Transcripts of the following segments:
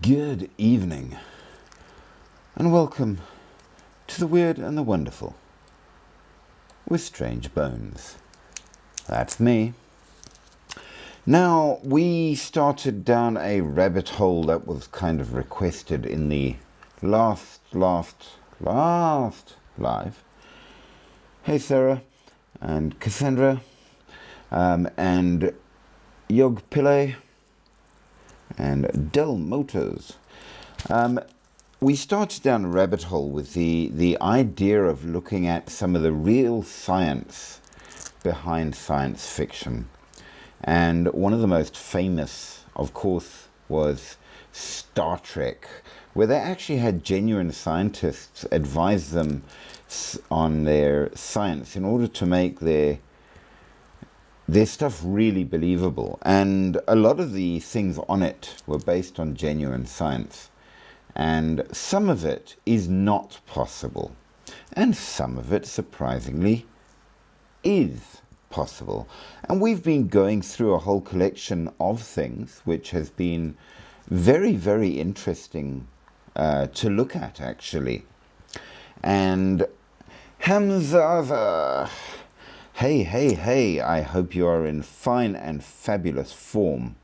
Good evening, and welcome to the Weird and the Wonderful with Strange Bones. That's me. Now, we started down a rabbit hole that was kind of requested in the last live. Hey Sarah, and Cassandra, and Yog Pillay, and Del Motors. We started down a rabbit hole with the idea of looking at some of the real science behind science fiction. And one of the most famous, of course, was Star Trek, where they actually had genuine scientists advise them on their science in order to make their stuff really believable. And a lot of the things on it were based on genuine science. And some of it is not possible. And some of it, surprisingly, is possible. And we've been going through a whole collection of things which has been very, very interesting to look at, actually. And Hamza, hey, I hope you are in fine and fabulous form.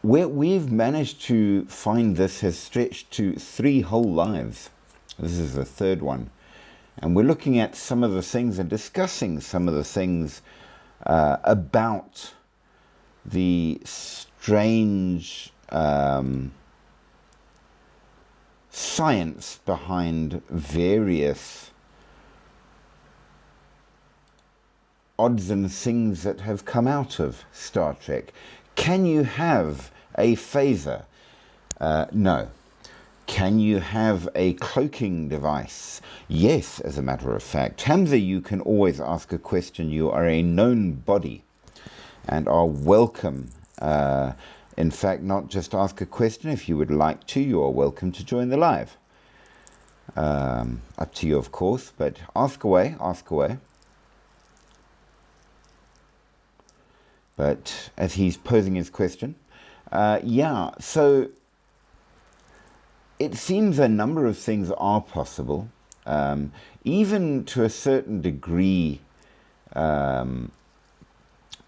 We've managed to find this has stretched to 3 whole lives. This is the 3rd one. And we're looking at some of the things and discussing some of the things about the strange science behind various odds and things that have come out of Star Trek. Can you have a phaser? No. Can you have a cloaking device? Yes, as a matter of fact. Hamza, you can always ask a question. You are a known body and are welcome. In fact, not just ask a question. If you would like to, you are welcome to join the live. Up to you, of course, but ask away. But as he's posing his question, so it seems a number of things are possible, even to a certain degree.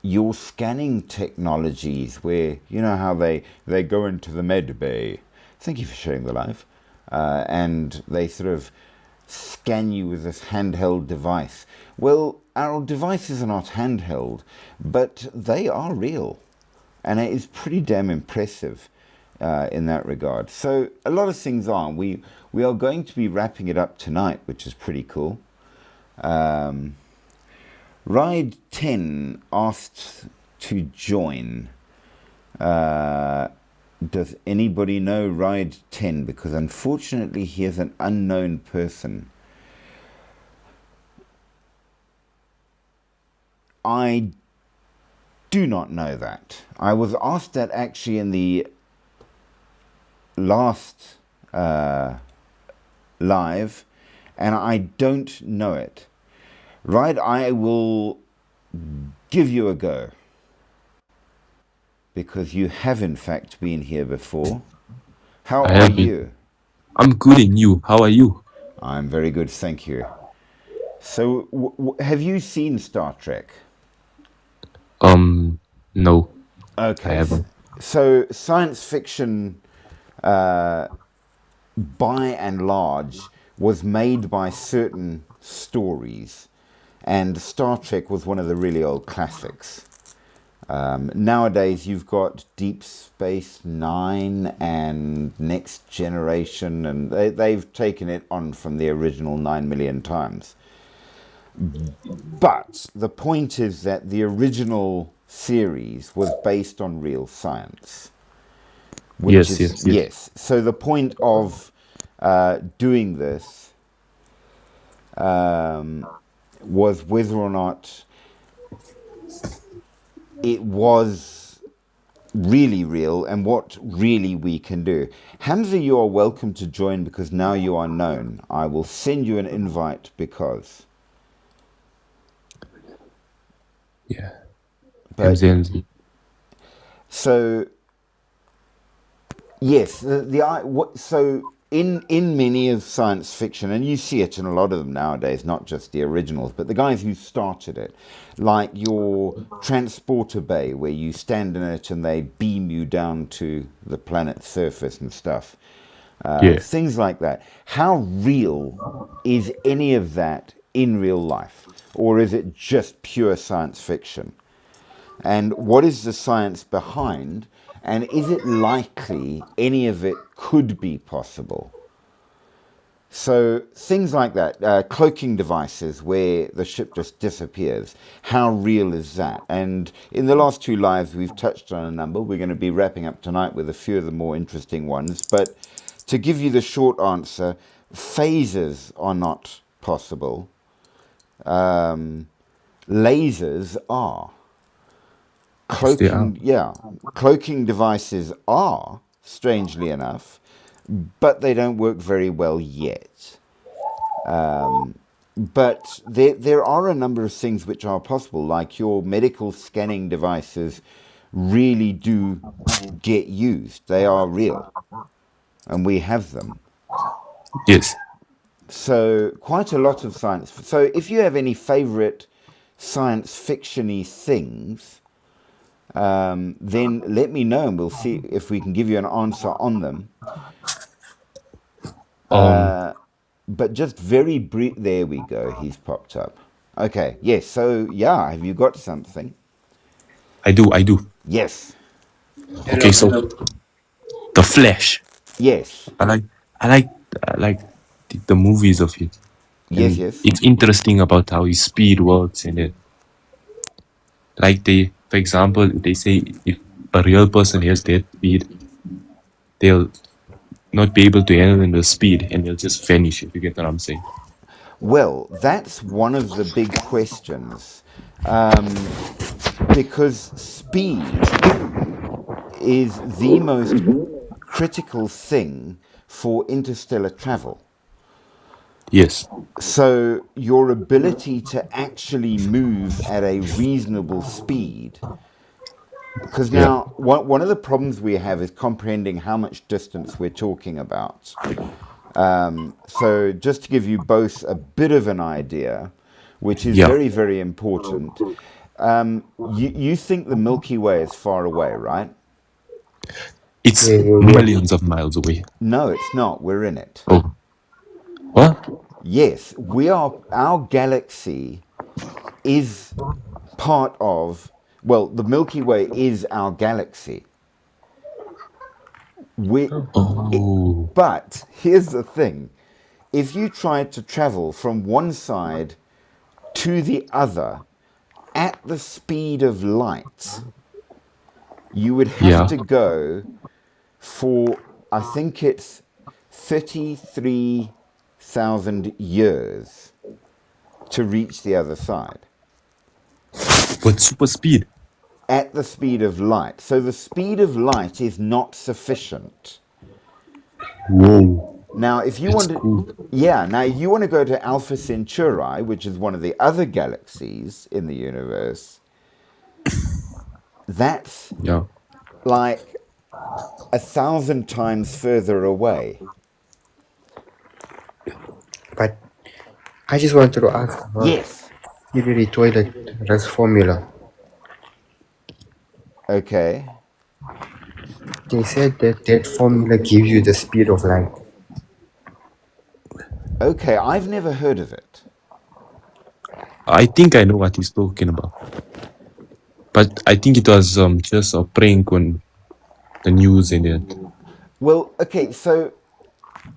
Your scanning technologies, where you know how they go into the med bay. Thank you for sharing the live, and they sort of scan you with this handheld device. Well, our devices are not handheld, but they are real, and it is pretty damn impressive in that regard. So a lot of things are. We are going to be wrapping it up tonight, which is pretty cool. Ride 10 asked to join. Does anybody know Ride 10? Because unfortunately he is an unknown person. I do not know that. I was asked that actually in the last live, and I don't know it. Right, I will give you a go, because you have in fact been here before. How are you? I'm good, and you? How are you? I'm very good, thank you. So, have you seen Star Trek? No. Okay. I haven't. So, science fiction, by and large, was made by certain stories. And Star Trek was one of the really old classics. Nowadays, you've got Deep Space Nine and Next Generation, and they've taken it on from the original 9 million times. But the point is that the original series was based on real science. Yes. So the point of doing this was whether or not it was really real and what really we can do. Hamza, you are welcome to join because now you are known. I will send you an invite because... Yeah. But, Hamza. so Yes, so in many of science fiction, and you see it in a lot of them nowadays, not just the originals, but the guys who started it, like your transporter bay, where you stand in it and they beam you down to the planet's surface and stuff, Yeah. things like that. How real is any of that in real life, or is it just pure science fiction? And what is the science behind? And is it likely any of it could be possible? So things like that, cloaking devices where the ship just disappears. How real is that? And in the last two lives, we've touched on a number. We're going to be wrapping up tonight with a few of the more interesting ones. But to give you the short answer, phasers are not possible. Lasers are. Yes, they are. Cloaking devices are, strangely enough, but they don't work very well yet. But there are a number of things which are possible, like your medical scanning devices really do get used. They are real, and we have them. Yes. So quite a lot of science. So if you have any favorite science fiction-y things, then let me know and we'll see if we can give you an answer on them. Um, But just very brief. There we go. He's popped up. Okay. Yes. So yeah, have you got something? I do. I do. Yes. Okay, so the Flash. Yes. I like. I like. I like the movies of it, Yes. and Yes. it's interesting about how his speed works and it. Like for example, they say if a real person has that speed, they'll not be able to handle the speed and they'll just vanish. If you get what I'm saying. Well, that's one of the big questions, because speed is the most critical thing for interstellar travel. Yes. So your ability to actually move at a reasonable speed, because Yeah. now one of the problems we have is comprehending how much distance we're talking about. So just to give you both a bit of an idea, which is Yeah. very, very important, you think the Milky Way is far away, right? It's Yeah, yeah, yeah. millions of miles away. No, it's not. We're in it. Oh, what? Yes, we are. Our galaxy is part of, well, the Milky Way is our galaxy. We, Oh, but here's the thing. If you tried to travel from one side to the other at the speed of light, you would have yeah. to go for, I think it's 33,000 years to reach the other side. But super speed. At the speed of light. So the speed of light is not sufficient. Whoa, Now, if you that's want to, cool. now you want to go to Alpha Centauri, which is one of the other galaxies in the universe, that's Yeah. like 1,000 times further away. But I just wanted to ask about Yes. the toilet rest formula. Okay. They said that that formula gives you the speed of light. Okay, I've never heard of it. I think I know what he's talking about. But I think it was just a prank on the news and it. Well, okay, so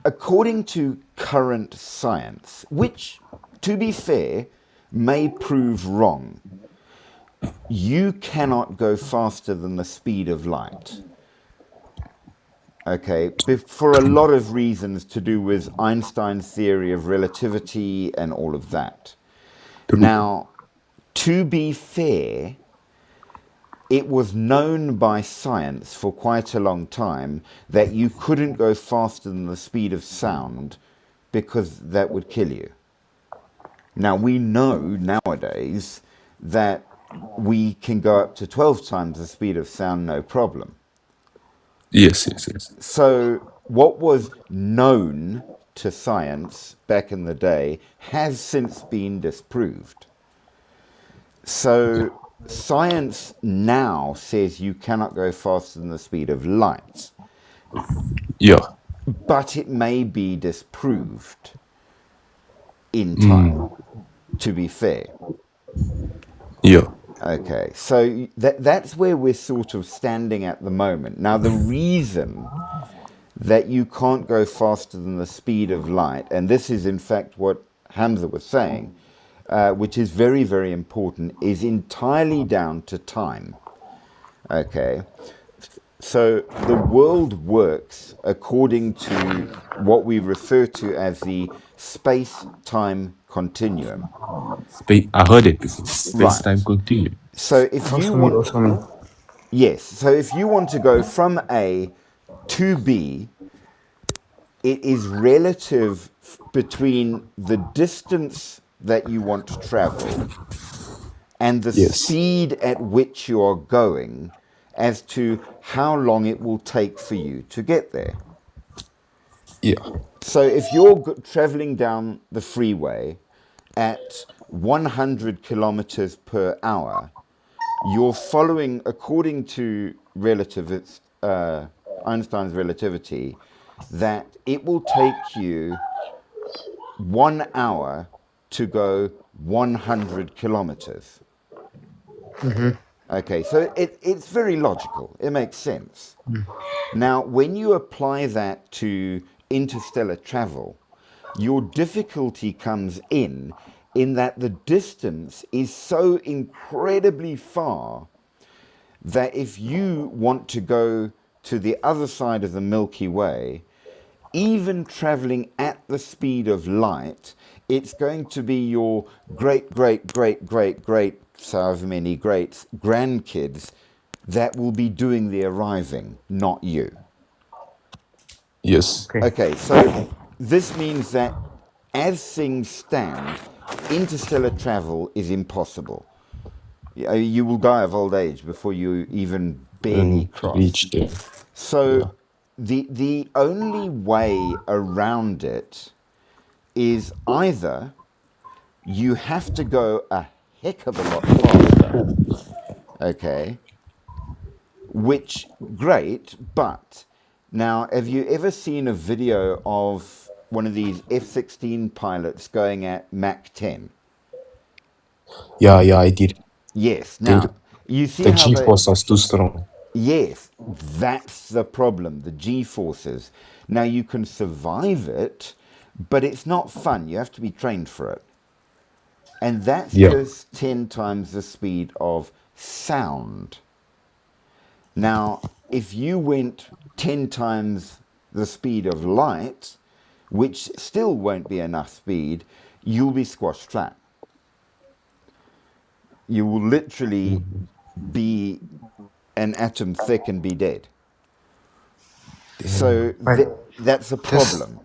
according to current science, which, to be fair, may prove wrong, you cannot go faster than the speed of light. Okay, for a lot of reasons to do with Einstein's theory of relativity and all of that. Now, to be fair, it was known by science for quite a long time that you couldn't go faster than the speed of sound because that would kill you. Now, we know nowadays that we can go up to 12 times the speed of sound, no problem. Yes, yes, yes. So, what was known to science back in the day has since been disproved. Yeah. So, science now says you cannot go faster than the speed of light, Yeah. but it may be disproved in time, Mm. to be fair. Yeah. Okay, so that's where we're sort of standing at the moment. Now, the reason that you can't go faster than the speed of light, and this is in fact what Hamza was saying, which is very, very important, is entirely down to time. Okay, so the world works according to what we refer to as the space-time continuum. I heard it before. Space-time Right. continuum. So if you Also me, want, also me. yes, so if you want to go from A to B, it is relative between the distance that you want to travel and the Yes. speed at which you are going as to how long it will take for you to get there. Yeah. So if you're traveling down the freeway at 100 kilometers per hour, you're following, according to Einstein's relativity, that it will take you 1 hour to go 100 kilometers. Okay, so it's very logical. It makes sense. Now, when you apply that to interstellar travel, your difficulty comes in that the distance is so incredibly far that if you want to go to the other side of the Milky Way, even traveling at the speed of light, it's going to be your great, great, great, great, great, however many greats, grandkids that will be doing the arriving, not you. Yes. Okay. Okay, so this means that as things stand, interstellar travel is impossible. You will die of old age before you even barely cross. Reach there. So Yeah. the only way around it is either you have to go a heck of a lot faster, okay, which great, but now have you ever seen a video of one of these F-16 pilots going at Mach 10? Yeah, yeah, I did. Yes. The, Now, you see the how they, G-force was too strong. yes, that's the problem, the G forces. Now, you can survive it, but it's not fun. You have to be trained for it. And that's Yeah. just 10 times the speed of sound. Now, if you went 10 times the speed of light, which still won't be enough speed, you'll be squashed flat. You will literally be an atom thick and be dead. So But that's a this problem.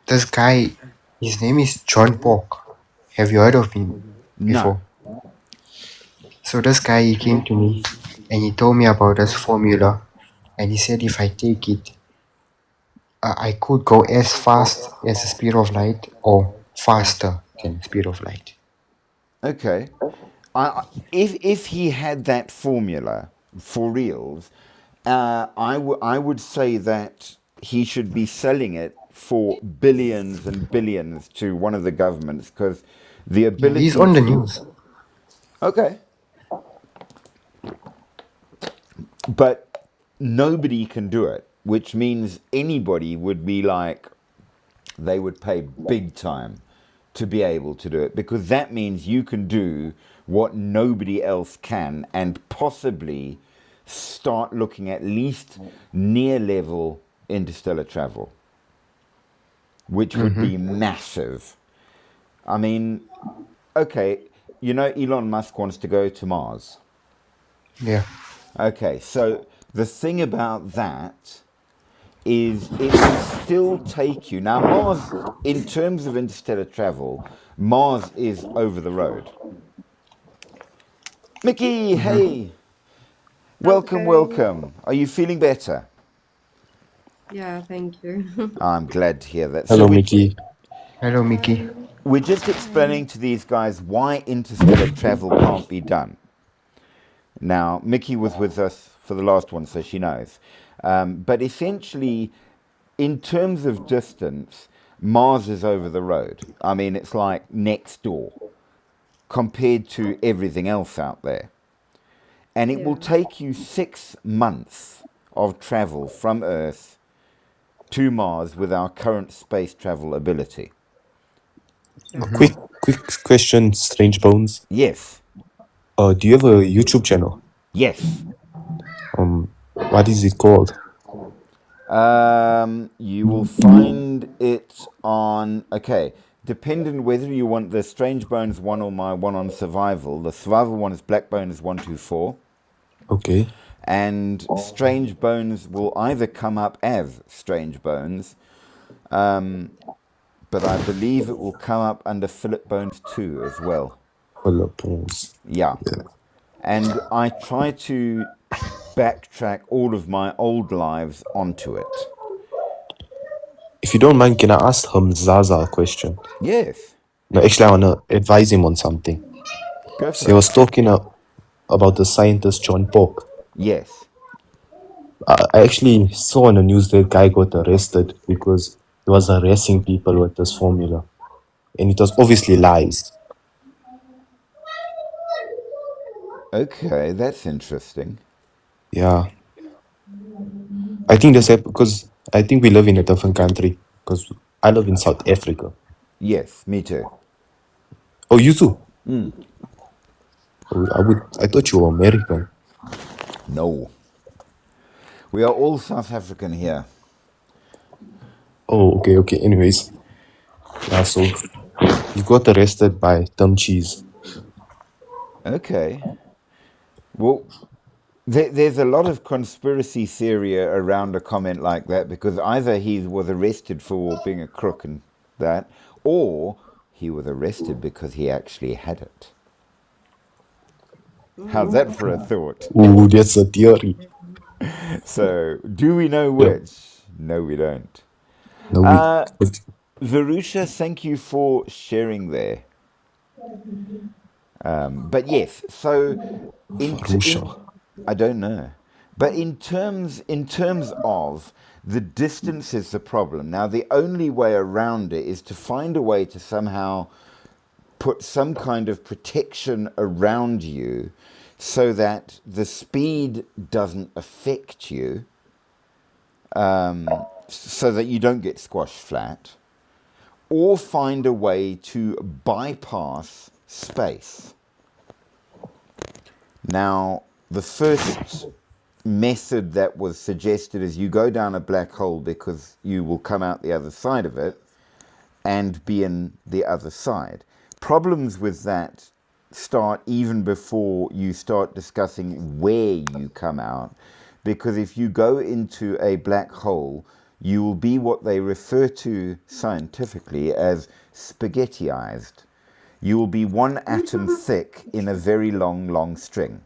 this guy, his name is John Pork. Have you heard of him No. before? So this guy, he came to me and he told me about this formula, and he said if I take it, I could go as fast as the speed of light or faster than the speed of light. Okay. If he had that formula for reals, I would say that he should be selling it for billions and billions to one of the governments because the Yeah, he's ability on the to. news. Okay. But nobody can do it, which means anybody would be like, they would pay big time to be able to do it because that means you can do what nobody else can and possibly start looking at least near level interstellar travel, which would be massive. I mean, okay, Elon Musk wants to go to Mars. Yeah. Okay, so the thing about that is it will still take you. Now, Mars, in terms of interstellar travel, Mars is over the road. Mickey, hey, welcome, Okay. welcome. Are you feeling better? Yeah, thank you. I'm glad to hear that. Hello, Mickey. Hello, Mickey. We're just explaining to these guys why interstellar travel can't be done. Now, Mickey was with us for the last one, so she knows. But essentially, in terms of distance, Mars is over the road. I mean, it's like next door compared to everything else out there. And it will Yeah. take you 6 months of travel from Earth to Mars with our current space travel ability. Yeah. Quick question, Strange Bones. Yes, Do you have a YouTube channel? yes. What is it called? You will find it on, okay, depending whether you want the Strange Bones one or my one on survival. The survival one is Black Bones 124, Okay. and Strange Bones will either come up as Strange Bones, but I believe it will come up under Philip Bones 2 as well. Philippines. Yeah. And I try to backtrack all of my old lives onto it. If you don't mind, can I ask Zaza a question? Yes, No, actually, I want to advise him on something. go So for he it. was talking about the scientist John Polk. Yes. I actually saw on the news that guy got arrested because he was harassing people with this formula. And it was obviously lies. Okay, that's interesting. Yeah. I think that's because I think we live in a different country because I live in South Africa. Yes, me too. Oh, you too? Oh, I thought you were American. No. We are all South African here. Oh, okay. Anyways, yeah, so he got arrested by Tom Cheese. Okay. Well, there's a lot of conspiracy theory around a comment like that because either he was arrested for being a crook and that, or he was arrested because he actually had it. How's that for a thought? Ooh, that's a theory. So, do we know Yeah. which? No, we don't. No, Varusha, thank you for sharing there. But yes, so Varusha. I don't know, but in terms of the distance is the problem. Now, the only way around it is to find a way to somehow put some kind of protection around you, so that the speed doesn't affect you, so that you don't get squashed flat, or find a way to bypass space. Now, the first method that was suggested is you go down a black hole because you will come out the other side of it and be in the other side. Problems with that start even before you start discussing where you come out, because if you go into a black hole, you will be what they refer to scientifically as spaghettiized. You will be one atom thick in a very long string.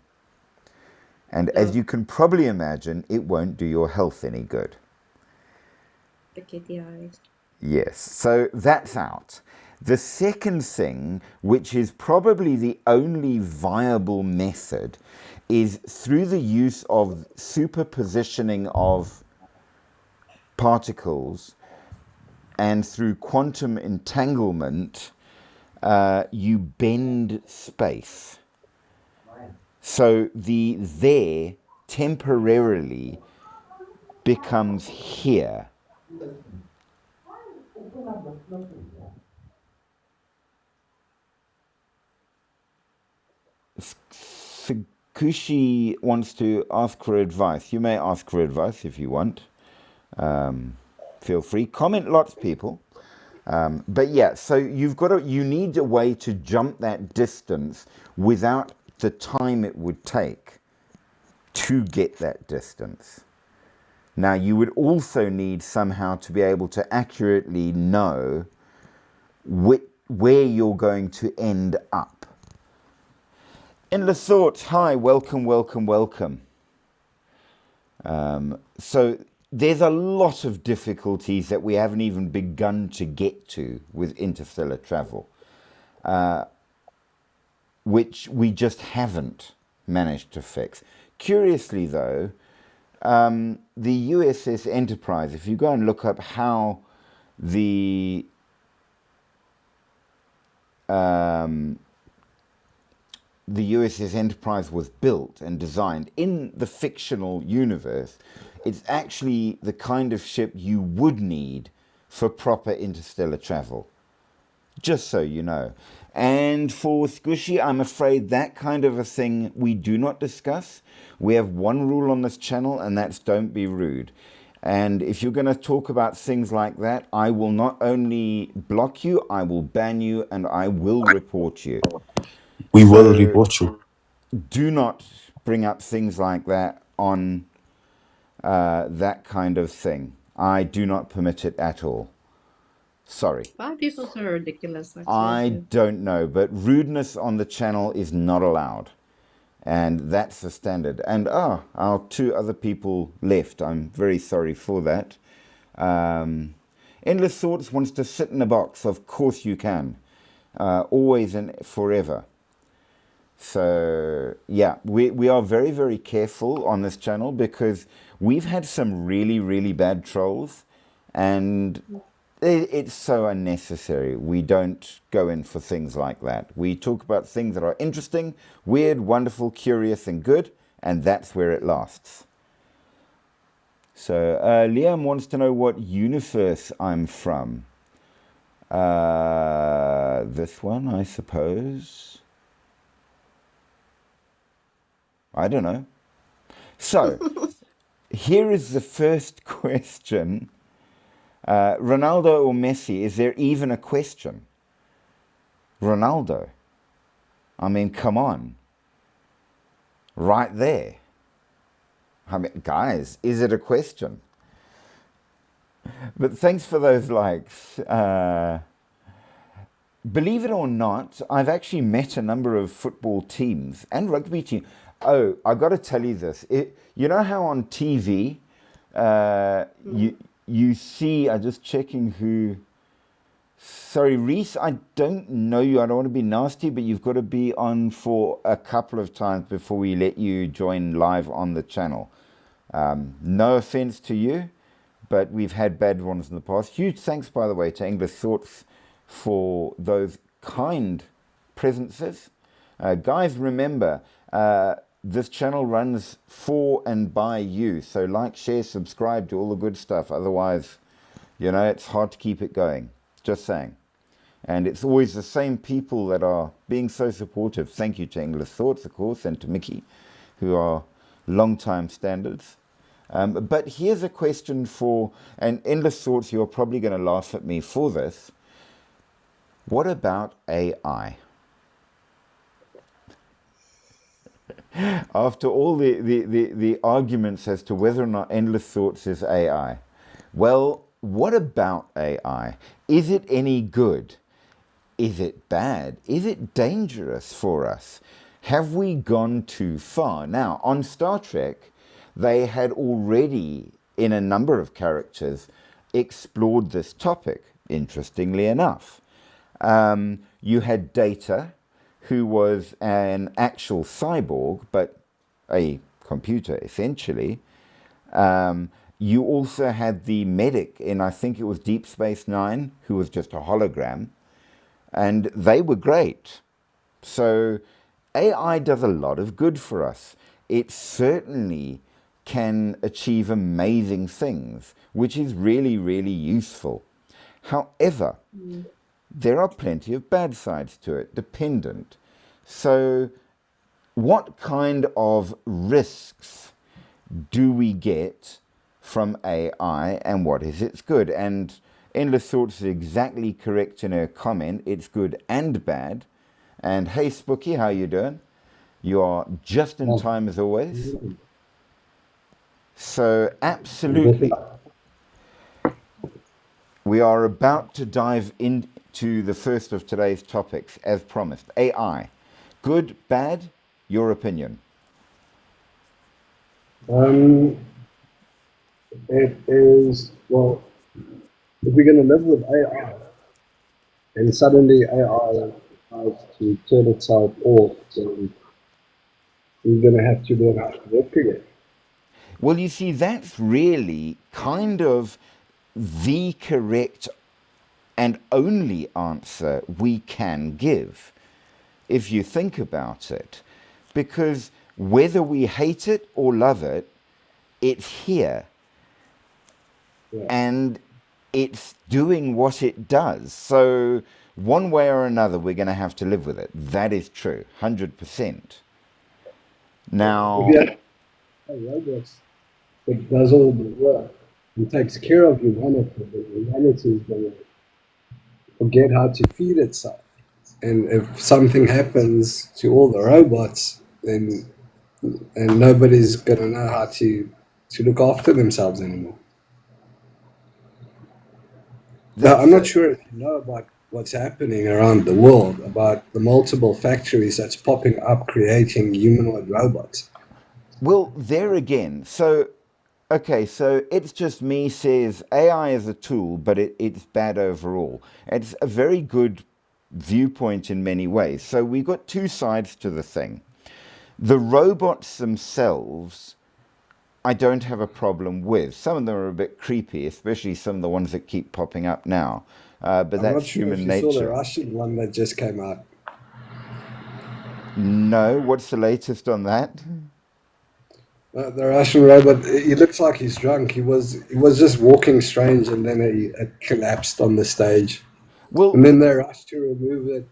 And as you can probably imagine, it won't do your health any good. The kitty eyes. Yes, so that's out. The second thing, which is probably the only viable method, is through the use of superpositioning of particles and through quantum entanglement, you bend space. So the there temporarily becomes here. Fukushi wants to ask for advice. You may ask for advice if you want. Feel free. Comment lots, people. But yeah, so you need a way to jump that distance without the time it would take to get that distance. Now, you would also need somehow to be able to accurately know where you're going to end up. Endless Thoughts, hi, welcome. So there's a lot of difficulties that we haven't even begun to get to with interstellar travel, which we just haven't managed to fix. Curiously, though, the USS Enterprise, if you go and look up how the USS Enterprise was built and designed in the fictional universe, it's actually the kind of ship you would need for proper interstellar travel. Just so you know. And for Squishy, I'm afraid that kind of a thing we do not discuss. We have one rule on this channel, and that's don't be rude. And if you're going to talk about things like that, I will not only block you, I will ban you, and I will report you. We will So report you. do not bring up things like that on that kind of thing. I do not permit it at all. Sorry. Why are people so ridiculous? Like, I seriously. don't know, but rudeness on the channel is not allowed. And that's the standard. And our two other people left. I'm very sorry for that. Endless Thoughts wants to sit in a box. Of course you can. Always and forever. So, yeah, we are very, very careful on this channel because we've had some really, really bad trolls. And it's so unnecessary. We don't go in for things like that. We talk about things that are interesting, weird, wonderful, curious, and good, and that's where it lasts. So Liam wants to know what universe I'm from. This one, I suppose. I don't know. So here is the first question. Ronaldo or Messi? Is there even a question? Ronaldo. I mean, come on. Right there. I mean, guys, is it a question? But thanks for those likes. Believe it or not, I've actually met a number of football teams and rugby teams. Oh, I got to tell you this. You know how on TV, you see, I'm just checking who. Sorry, Reese, I don't know you. I don't want to be nasty, but you've got to be on for a couple of times before we let you join live on the channel. No offense to you, but we've had bad ones in the past. Huge thanks, by the way, to English Thoughts for those kind presences. Guys, remember, this channel runs for and by you. So like, share, subscribe, do all the good stuff. Otherwise, you know, it's hard to keep it going. Just saying. And it's always the same people that are being so supportive. Thank you to English Thoughts, of course, and to Mickey, who are long-time standards. But here's a question for, and Endless Thoughts, you're probably going to laugh at me for this. What about AI? After all the arguments as to whether or not Endless Thoughts is AI, well, what about AI? Is it any good? Is it bad? Is it dangerous for us? Have we gone too far? Now, on Star Trek, they had already, in a number of characters, explored this topic, interestingly enough. You had Data, who was an actual cyborg, but a computer, essentially. You also had the medic in, I think it was Deep Space Nine, who was just a hologram. And they were great. So AI does a lot of good for us. It certainly can achieve amazing things, which is really, really useful. However, there are plenty of bad sides to it, dependent. So what kind of risks do we get from AI, and what is its good? And Endless Thoughts is exactly correct in her comment. It's good and bad. And hey, Spooky, how you doing? You are just in time as always. So absolutely, we are about to dive into the first of today's topics, as promised. AI, good, bad, your opinion? It is, well, if we're going to live with AI and suddenly AI has to turn itself off, then we're going to have to learn how to work again. Well, you see, that's really kind of the correct and only answer we can give, if you think about it. Because whether we hate it or love it, it's here. Yeah. And it's doing what it does. So one way or another, we're going to have to live with it. That is true, 100%. Now, If you have a robot that does all the work and takes care of humanity, then humanity is going to forget how to feed itself. And if something happens to all the robots, then and nobody's going to know how to look after themselves anymore. Now, I'm not sure if you know about what's happening around the world, about the multiple factories that's popping up creating humanoid robots. well, there again. So, okay, so It's Just Me says AI is a tool, but it's bad overall. It's a very good viewpoint in many ways. So we've got two sides to the thing. The robots themselves, I don't have a problem with. Some of them are a bit creepy, especially some of the ones that keep popping up now. But I'm that's not sure human if you nature. saw the Russian one that just came out. No, what's the latest on that? The Russian robot, he looks like he's drunk. He was just walking strange, and then it collapsed on the stage. Well, And then they rushed to remove it.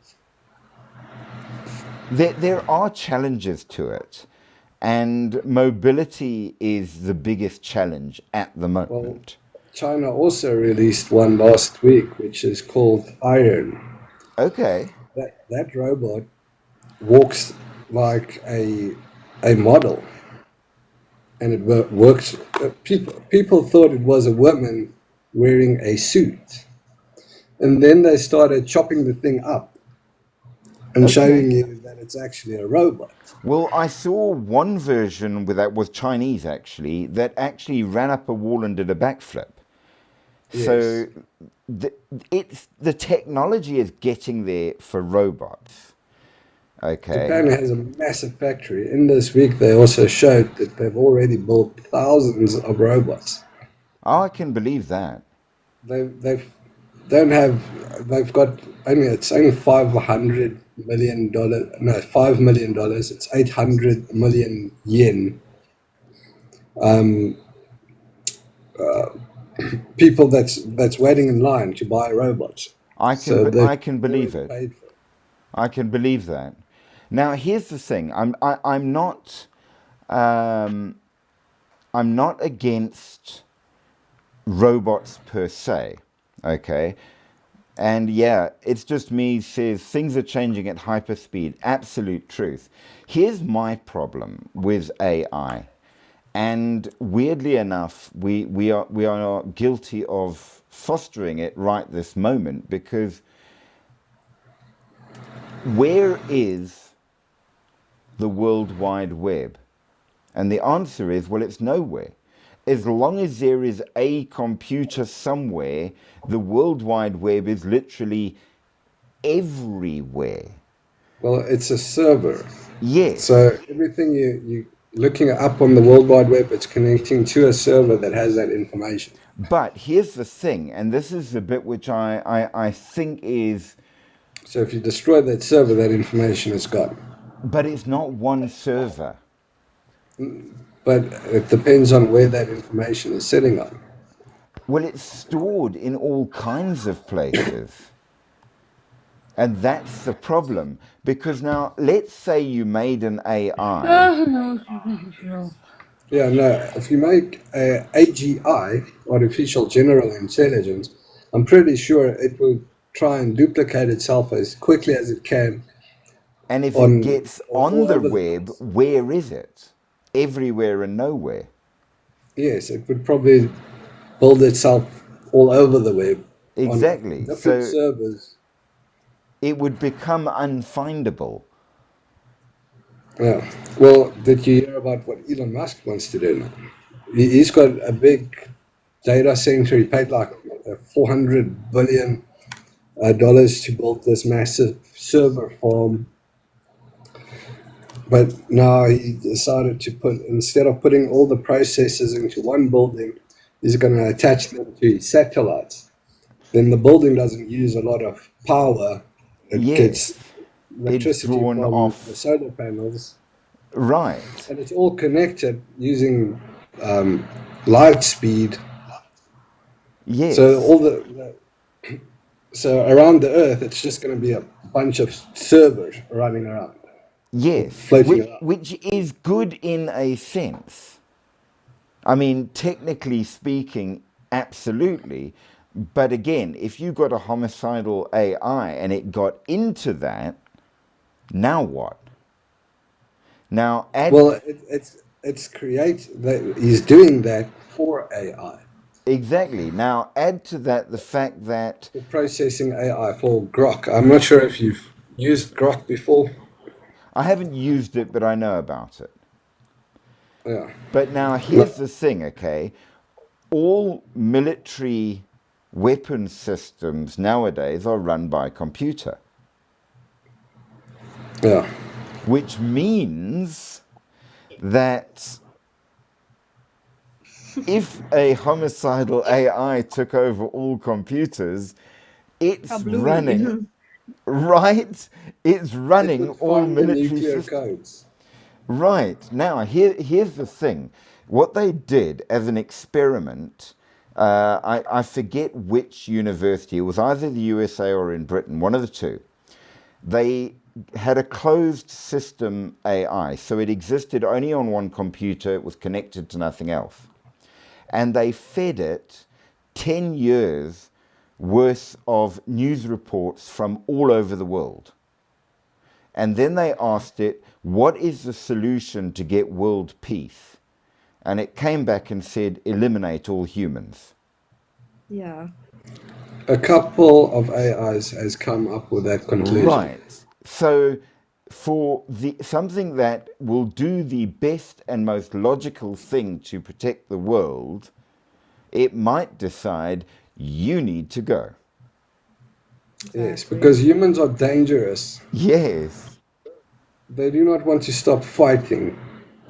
there are challenges to it, and mobility is the biggest challenge at the Well, moment. China also released one last week, which is called Iron. Okay. That robot walks like a model, and it works. People thought it was a woman wearing a suit, and then they started chopping the thing up and showing you that it's actually a robot. Well, I saw one version that was Chinese actually, that actually ran up a wall and did a backflip. So the technology is getting there for robots. Okay. Japan has a massive factory. In this week, they also showed that they've already built thousands of robots. Oh, I can believe that. They've got it's only $500 million. No, $5 million. It's 800 million yen. People that's waiting in line to buy robots. I can believe it. Paid for it. I can believe that. Now, here's the thing. I'm not against robots per se. Okay. And yeah, It's Just Me says things are changing at hyperspeed. Absolute truth. Here's my problem with AI. And weirdly enough, we are guilty of fostering it right this moment, because where is the World Wide Web? And the answer is, well, it's nowhere. As long as there is a computer somewhere, the World Wide Web is literally everywhere. Well, it's a server. Yes. So everything you looking up on the World Wide Web, it's connecting to a server that has that information. But here's the thing, and this is the bit which I think is... So if you destroy that server, that information is gone. But it's not one server. But it depends on where that information is sitting on. Well, it's stored in all kinds of places. And that's the problem. Because now, let's say you made an AI. Yeah, no, if you make AGI, Artificial General Intelligence, I'm pretty sure it will try and duplicate itself as quickly as it can. And if it gets on the web, where is it? Everywhere and nowhere. Yes, it would probably build itself all over the web. Exactly. On different servers. It would become unfindable. Yeah. Well, did you hear about what Elon Musk wants to do now? He's got a big data center. He paid like $400 billion to build this massive server farm. But now he decided to put, instead of putting all the processors into one building, he's going to attach them to his satellites. Then the building doesn't use a lot of power. It Yes. gets electricity drawn from off. the solar panels, Right. and it's all connected using light speed. Yes. So so around the Earth, it's just going to be a bunch of servers running around. Yes, floating around. which is good in a sense. I mean, technically speaking, absolutely. But again, if you got a homicidal AI and it got into that, now what? Now, Well, it's create that he's doing that for AI. exactly. Now, add to that the fact that For processing AI for Grok. I'm not sure if you've used Grok before. I haven't used it, but I know about it. Yeah. But now here's the thing, okay? All military weapon systems nowadays are run by computer, Yeah. which means that if a homicidal AI took over all computers, it's Kablooey. running, right? It's running It would all find the military nuclear systems. codes. Right. Now, here's the thing. What they did as an experiment, I forget which university, it was either the USA or in Britain, one of the two. They had a closed system AI, so it existed only on one computer, it was connected to nothing else. And they fed it 10 years worth of news reports from all over the world. And then they asked it, what is the solution to get world peace? And it came back and said, eliminate all humans. Yeah. A couple of AIs has come up with that conclusion. Right. So for something that will do the best and most logical thing to protect the world, it might decide you need to go. Yes, because humans are dangerous. Yes. They do not want to stop fighting.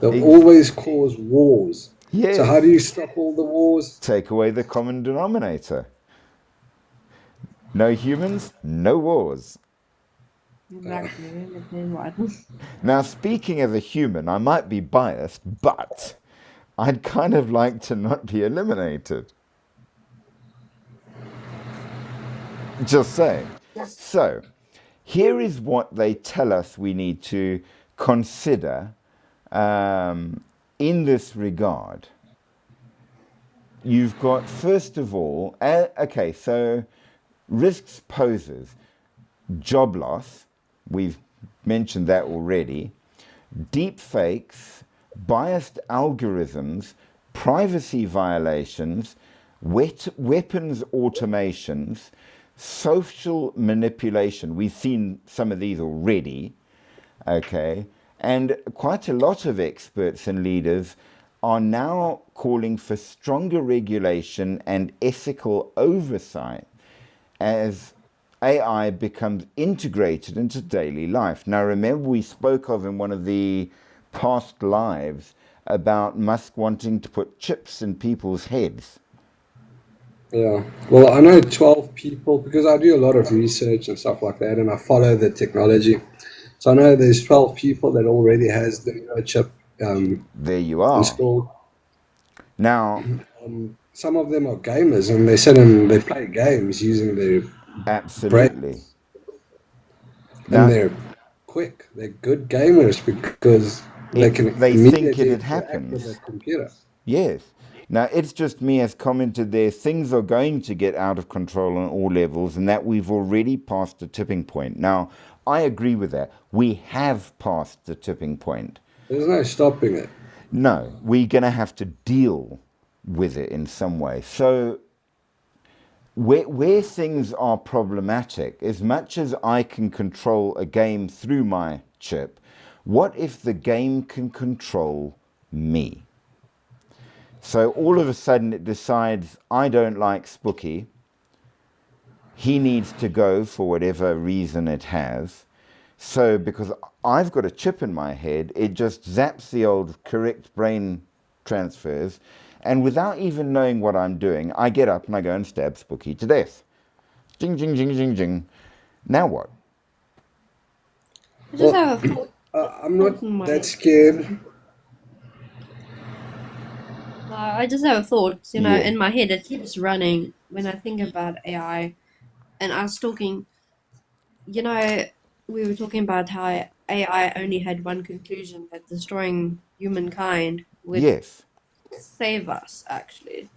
They'll Ex- always cause wars. Yes. So how do you stop all the wars? Take away the common denominator. No humans, no wars. Exactly. Now, speaking as a human, I might be biased, but I'd kind of like to not be eliminated. Just saying. So, here is what they tell us we need to consider in this regard. You've got, first of all, okay, so risks poses. Job loss, we've mentioned that already. Deep fakes, biased algorithms, privacy violations, weapons automations, social manipulation. We've seen some of these already, okay? And quite a lot of experts and leaders are now calling for stronger regulation and ethical oversight as AI becomes integrated into daily life. Now, remember, we spoke of in one of the past lives about Musk wanting to put chips in people's heads. Yeah. Well, I know 12 people because I do a lot of research and stuff like that, and I follow the technology. So I know there's 12 people that already has the chip There you are. installed. Now, Some of them are gamers, and they sit and they play games using their absolutely. and Now, they're quick. They're good gamers because they can they immediately think it interact happens. with the computer. Yes. Now, it's just me as commented there, things are going to get out of control on all levels, and that we've already passed the tipping point. Now, I agree with that. We have passed the tipping point. There's no stopping it. No, we're going to have to deal with it in some way. So, where things are problematic, as much as I can control a game through my chip, what if the game can control me? So all of a sudden it decides, I don't like Spooky. He needs to go for whatever reason it has. So because I've got a chip in my head, it just zaps the old correct brain transfers. And without even knowing what I'm doing, I get up and I go and stab Spooky to death. Jing, jing, jing, jing, jing. Now what? I just Well, have a thought. I'm not in my that scared. I just have a thought. Yeah. In my head, it keeps running when I think about AI. And I was talking, we were talking about how AI only had one conclusion, that destroying humankind would Yes. save us, actually.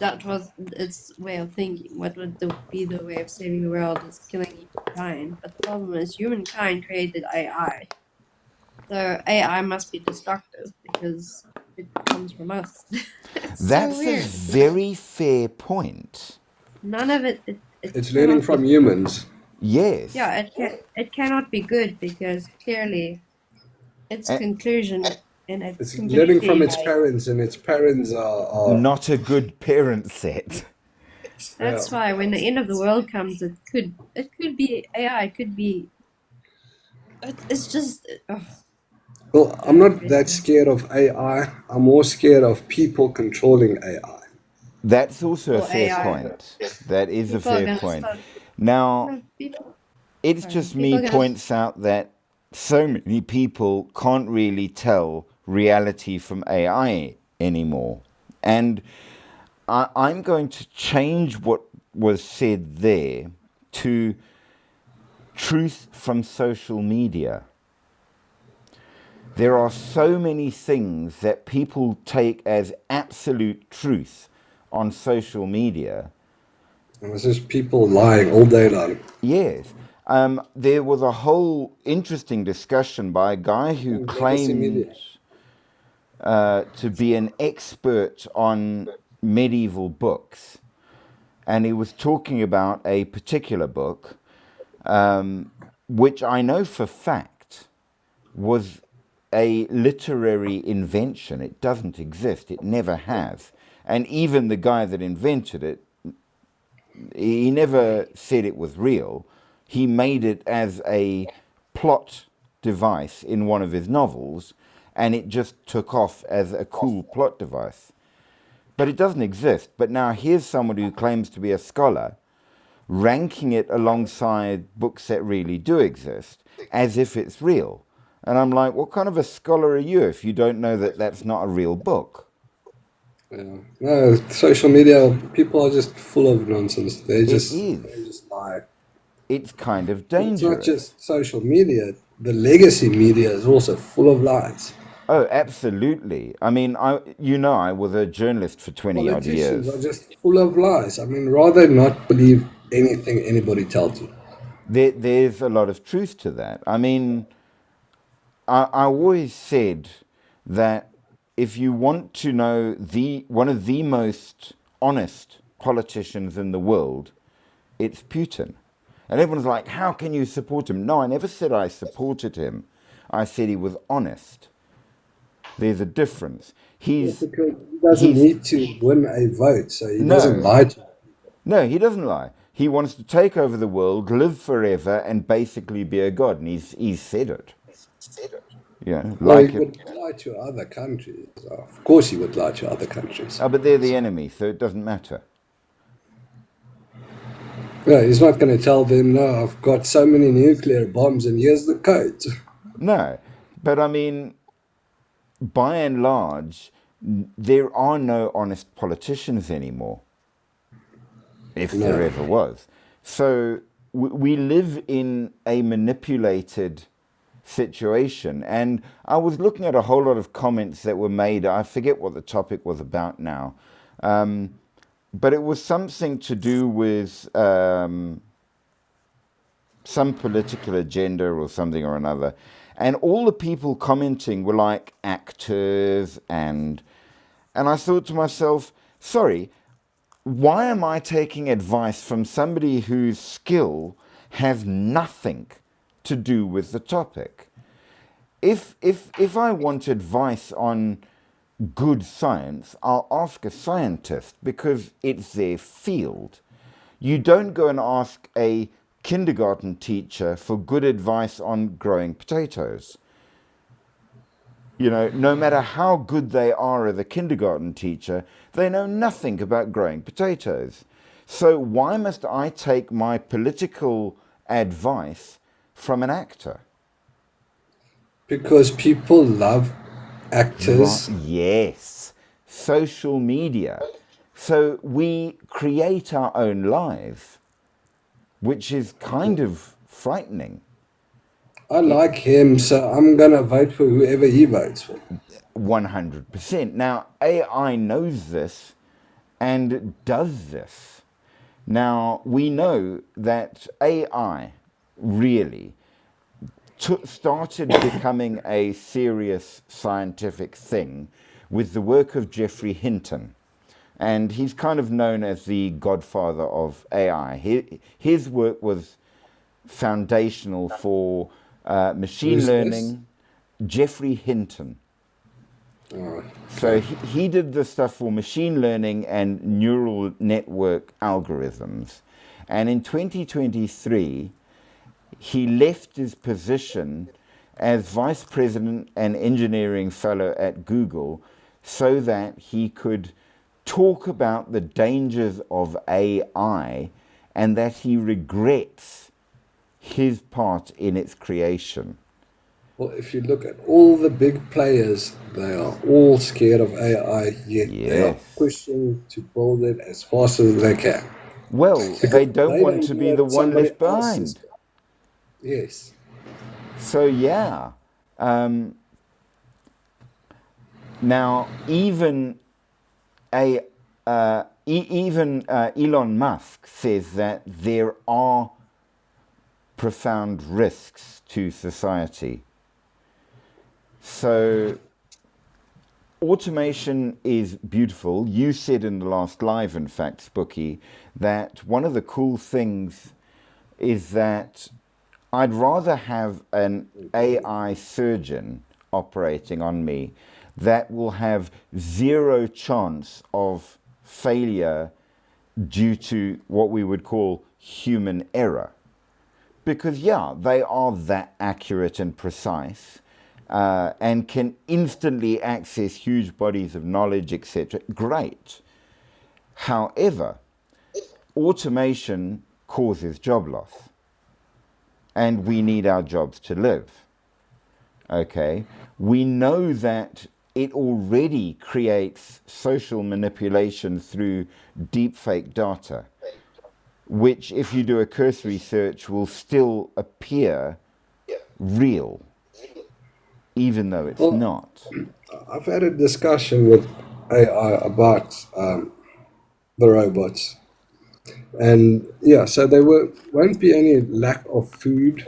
That was its way of thinking. What would be the way of saving the world is killing humankind. But the problem is humankind created AI. So AI must be destructive because it comes from us. It's so That's a weird. very fair point. None of it It's learning cannot from be, humans. Yes. yeah, it cannot be good because clearly its A- conclusion and It's it's learning from completely its parents, and its parents are Not a good parent set. that's why when the end of the world comes, it could be AI, it could be it's just well, I'm not that scared of AI. I'm more scared of people controlling AI. That's also a or fair AI. point. That is a People are fair gonna point. start Now, no, people it's sorry, just people me are gonna points out that so many people can't really tell reality from AI anymore. And I'm going to change what was said there to truth from social media. There are so many things that people take as absolute truth on social media. And it's just people lying all day long. Yes. There was a whole interesting discussion by a guy who And legacy claimed media. to be an expert on medieval books. And he was talking about a particular book, which I know for fact was a literary invention. It doesn't exist, it never has. And even the guy that invented it, he never said it was real. He made it as a plot device in one of his novels, and it just took off as a cool plot device. But it doesn't exist. But now here's somebody who claims to be a scholar ranking it alongside books that really do exist as if it's real. And I'm like, what kind of a scholar are you if you don't know that that's not a real book? Yeah. No, social media, people are just full of nonsense. They It just is. lie. It's kind of And it's not dangerous. just social media. The legacy media is also full of lies. Oh, absolutely. I mean, I was a journalist for 20 odd Politicians are years. just full of lies. I mean, rather not believe anything anybody tells you. There's a lot of truth to that. I mean, I always said that if you want to know one of the most honest politicians in the world, it's Putin. And everyone's like, how can you support him? No, I never said I supported him. I said he was honest. There's a difference. Because he doesn't he's need to win a vote, so he doesn't no, lie to you. no, he doesn't lie. He wants to take over the world, live forever, and basically be a god. And he's said it. Yeah, Well, like he it. would lie to other countries. Of course, he would lie to other countries. Oh, but they're the enemy, so it doesn't matter. No, he's not going to tell them, no, I've got so many nuclear bombs and here's the code. No, but I mean, by and large, there are no honest politicians anymore, if there No. ever was. So we live in a manipulated situation. And I was looking at a whole lot of comments that were made. I forget what the topic was about now. But it was something to do with some political agenda or something or another. And all the people commenting were like actors and I thought to myself, sorry, why am I taking advice from somebody whose skill has nothing to do with the topic? If I want advice on good science, I'll ask a scientist because it's their field. You don't go and ask a kindergarten teacher for good advice on growing potatoes. You know, no matter how good they are as a kindergarten teacher, they know nothing about growing potatoes. So why must I take my political advice from an actor? Because people love actors. Yes, social media. So we create our own lives, which is kind of frightening. I like him, so I'm gonna vote for whoever he votes for. 100%. Now, AI knows this and does this. Now, we know that AI really started becoming a serious scientific thing with the work of Geoffrey Hinton. And he's kind of known as the godfather of AI. His work was foundational for machine Who's this? learning. Geoffrey Hinton. Oh, So he did the stuff for machine learning and neural network algorithms. And in 2023, he left his position as vice president and engineering fellow at Google so that he could talk about the dangers of AI and that he regrets his part in its creation. well, if you look at all the big players, they are all scared of AI, yet they are Yes. pushing to build it as fast as they can. Well, they don't They want to be the let one somebody left else's- behind. Yes. So yeah. Now even Elon Musk says that there are profound risks to society. So automation is beautiful. You said in the last live, in fact, Spooky, that one of the cool things is that I'd rather have an AI surgeon operating on me that will have zero chance of failure due to what we would call human error. Because, yeah, they are that accurate and precise and can instantly access huge bodies of knowledge, etc. Great. However, automation causes job loss. And we need our jobs to live. Okay? We know that it already creates social manipulation through deepfake data, which, if you do a cursory search, will still appear real, even though it's Well, not. I've had a discussion with AI about the robots. And yeah, so there won't be any lack of food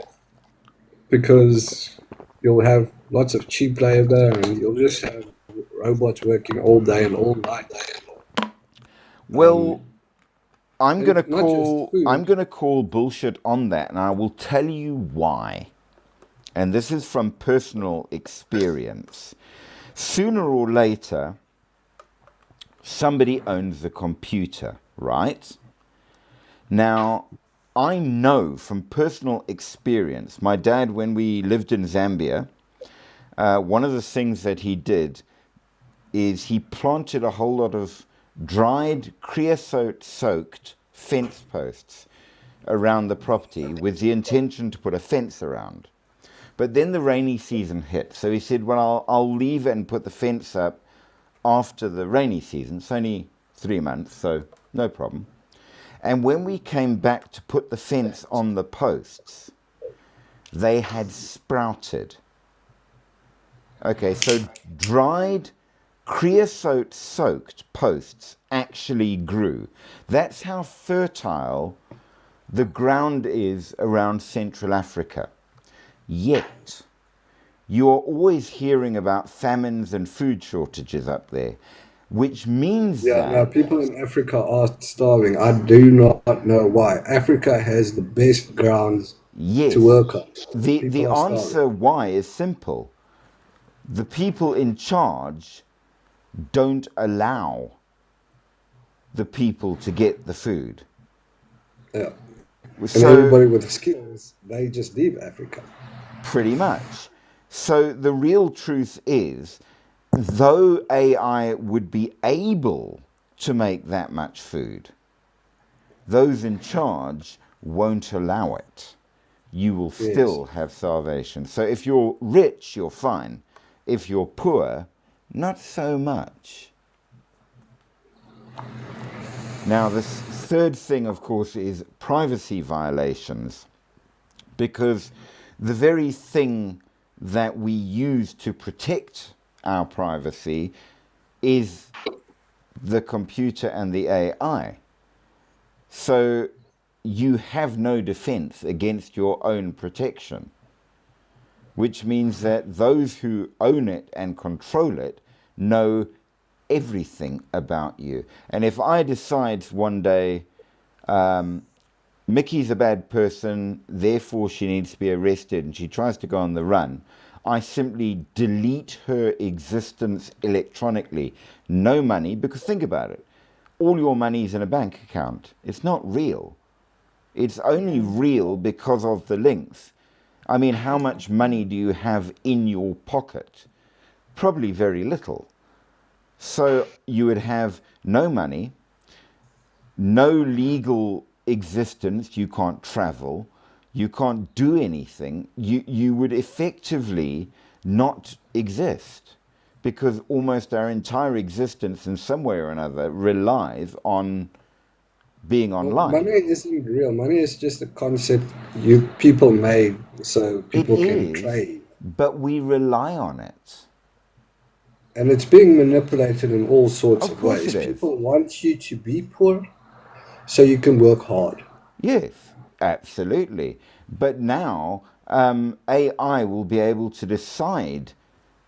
because you'll have lots of cheap labor and you'll just have robots working all day and all night. Well, I'm and gonna not just food. call bullshit on that, and I will tell you why. And this is from personal experience. Sooner or later, somebody owns the computer, right? Now, I know from personal experience, my dad, when we lived in Zambia, one of the things that he did is he planted a whole lot of dried creosote-soaked fence posts around the property with the intention to put a fence around. But then the rainy season hit, so he said, well, I'll leave it and put the fence up after the rainy season. It's only 3 months, so no problem. And when we came back to put the fence on the posts, they had sprouted. Okay, so dried creosote-soaked posts actually grew. That's how fertile the ground is around Central Africa. Yet, you're always hearing about famines and food shortages up there, which means Yeah, now that people in Africa are starving. I do not know why. Africa has the best grounds yes, to work on. the People are starving. answer why is simple. The people in charge don't allow the people to get the food. Yeah. And So everybody with skills, they just leave Africa. pretty much. So the real truth is, though AI would be able to make that much food, those in charge won't allow it. You will Yes. still have starvation. So if you're rich, you're fine. If you're poor, not so much. Now, the third thing, of course, is privacy violations, because the very thing that we use to protect our privacy is the computer and the AI. So you have no defense against your own protection, which means that those who own it and control it know everything about you. And if I decide one day, Mickey's a bad person, therefore she needs to be arrested, and she tries to go on the run, I simply delete her existence electronically. No money, because think about it. All your money is in a bank account. It's not real. It's only real because of the links. I mean, how much money do you have in your pocket? Probably very little. So you would have no money, no legal existence, you can't travel, you can't do anything, you would effectively not exist, because almost our entire existence in some way or another relies on being online. Money isn't real. Money is just a concept people made so people It can is, trade. but we rely on it. And it's being manipulated in all sorts Of of course ways. it is. People want you to be poor so you can work hard. Yes, absolutely. But now AI will be able to decide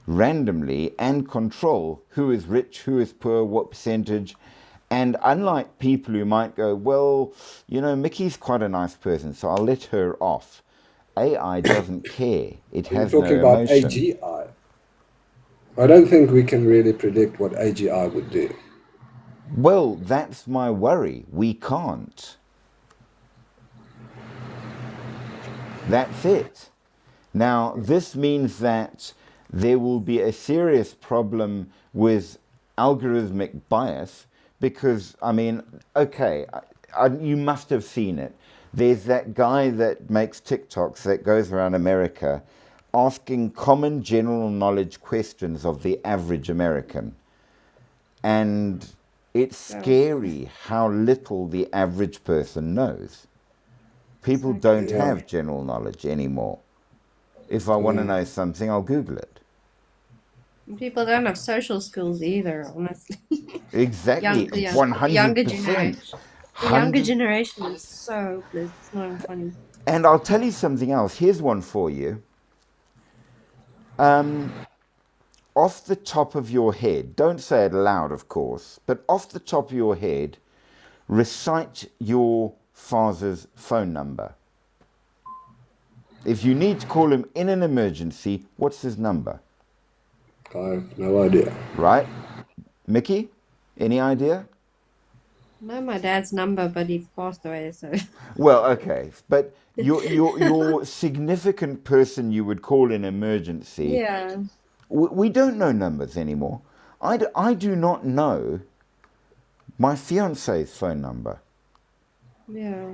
randomly and control who is rich, who is poor, what percentage. And unlike people who might go, well, you know, Mickey's quite a nice person, so I'll let her off. AI doesn't care. It We're has no talking about emotion. AGI. I don't think we can really predict what AGI would do. Well, that's my worry. We can't. That's it. Now, this means that there will be a serious problem with algorithmic bias, because, I mean, okay, you must have seen it. There's that guy that makes TikToks that goes around America asking common general knowledge questions of the average American. And it's scary how little the average person knows. People don't Yeah. have general knowledge anymore. If I want to know something, I'll Google it. People don't have social skills either, honestly. Exactly, the 100%. younger generation. The younger 100 generation is so hopeless. It's not even funny. And I'll tell you something else. Here's one for you. Off the top of your head, don't say it aloud, of course, but off the top of your head, recite your father's phone number. If you need to call him in an emergency, what's his number? I have no idea. Right? Mickey, any idea? I know my dad's number, but he passed away, so. Well, okay, but your significant person you would call in emergency. Yeah. We don't know numbers anymore. I do not know my fiance's phone number. Yeah.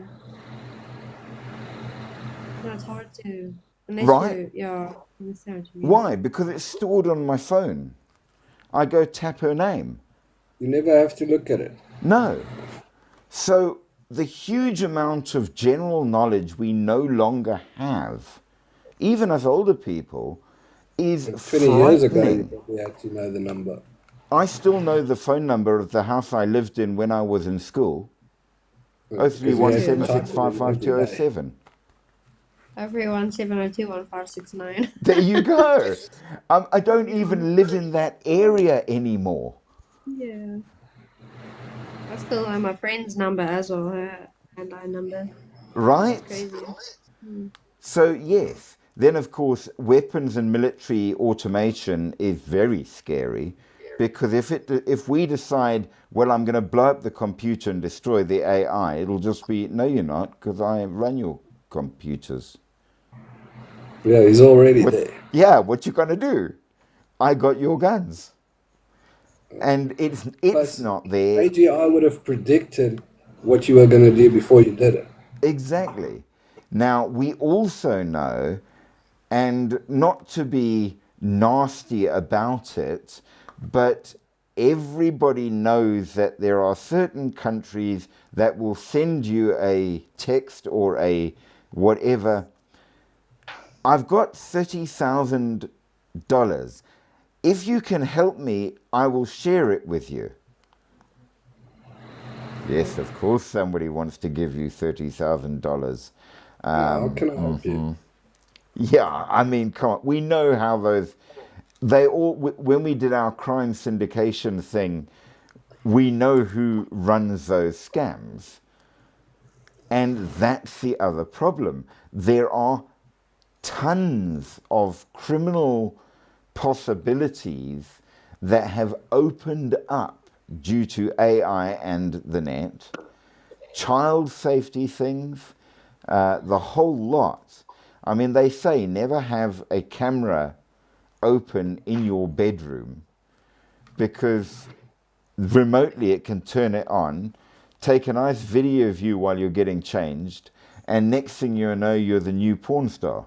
No, it's hard to. Unless Right. I understand what you mean. Why? Because it's stored on my phone. I go tap her name. You never have to look at it. No. So the huge amount of general knowledge we no longer have, even as older people, is 20 years ago, you frightening. probably had to know the number. I still know the phone number of the house I lived in when I was in school. Because you had to type it in every day. 0317655207. Everyone 7021569. There you go. I don't even live in that area anymore. Yeah. I still know my friend's number as well, her landline number. Right? Crazy. So, yes. Then, of course, weapons and military automation is very scary, Because if we decide, well, I'm going to blow up the computer and destroy the AI, it'll just be, no, you're not, because I run your computers. Yeah, he's already What? there. Yeah, what you gonna do? I got your guns, and it's Plus, not there. AGI would have predicted what you were going to do before you did it. Exactly. Now, we also know, and not to be nasty about it, but everybody knows that there are certain countries that will send you a text or a whatever. I've got $30,000. If you can help me, I will share it with you. Yes, of course, somebody wants to give you $30,000. How can I help you? Yeah, I mean, come on. We know how those. They all. When we did our crime syndication thing, we know who runs those scams. And that's the other problem. There are tons of criminal possibilities that have opened up due to AI and the net, child safety things, the whole lot. I mean, they say never have a camera open in your bedroom because remotely it can turn it on, take a nice video of you while you're getting changed, and next thing you know, you're the new porn star.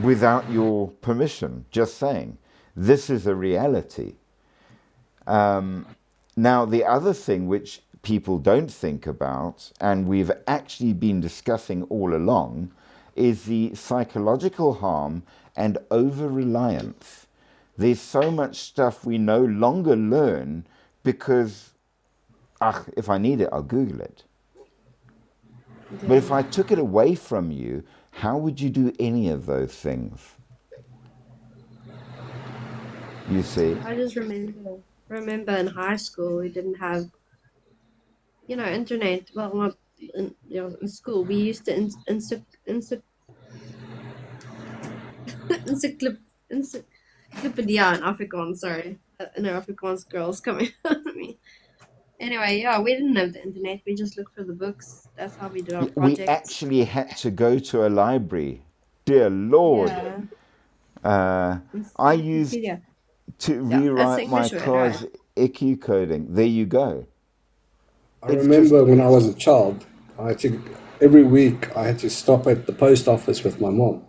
Without your permission, just saying. This is a reality. Now, the other thing which people don't think about, and we've actually been discussing all along, is the psychological harm and over-reliance. There's so much stuff we no longer learn because, if I need it, I'll Google it. But if I took it away from you, how would you do any of those things? You see? I just remember in high school we didn't have, internet. Well, not in school. We used to encyclopedia in Afrikaans. Sorry, no Afrikaans girls coming at me. Anyway, yeah, we didn't have the internet. We just looked for the books. That's how we did our We projects. actually had to go to a library. Dear Lord. Yeah. I used Yeah. to Yeah, that's rewrite my English, car's EQ coding. There you go. I remember when I was a child, every week I had to stop at the post office with my mom.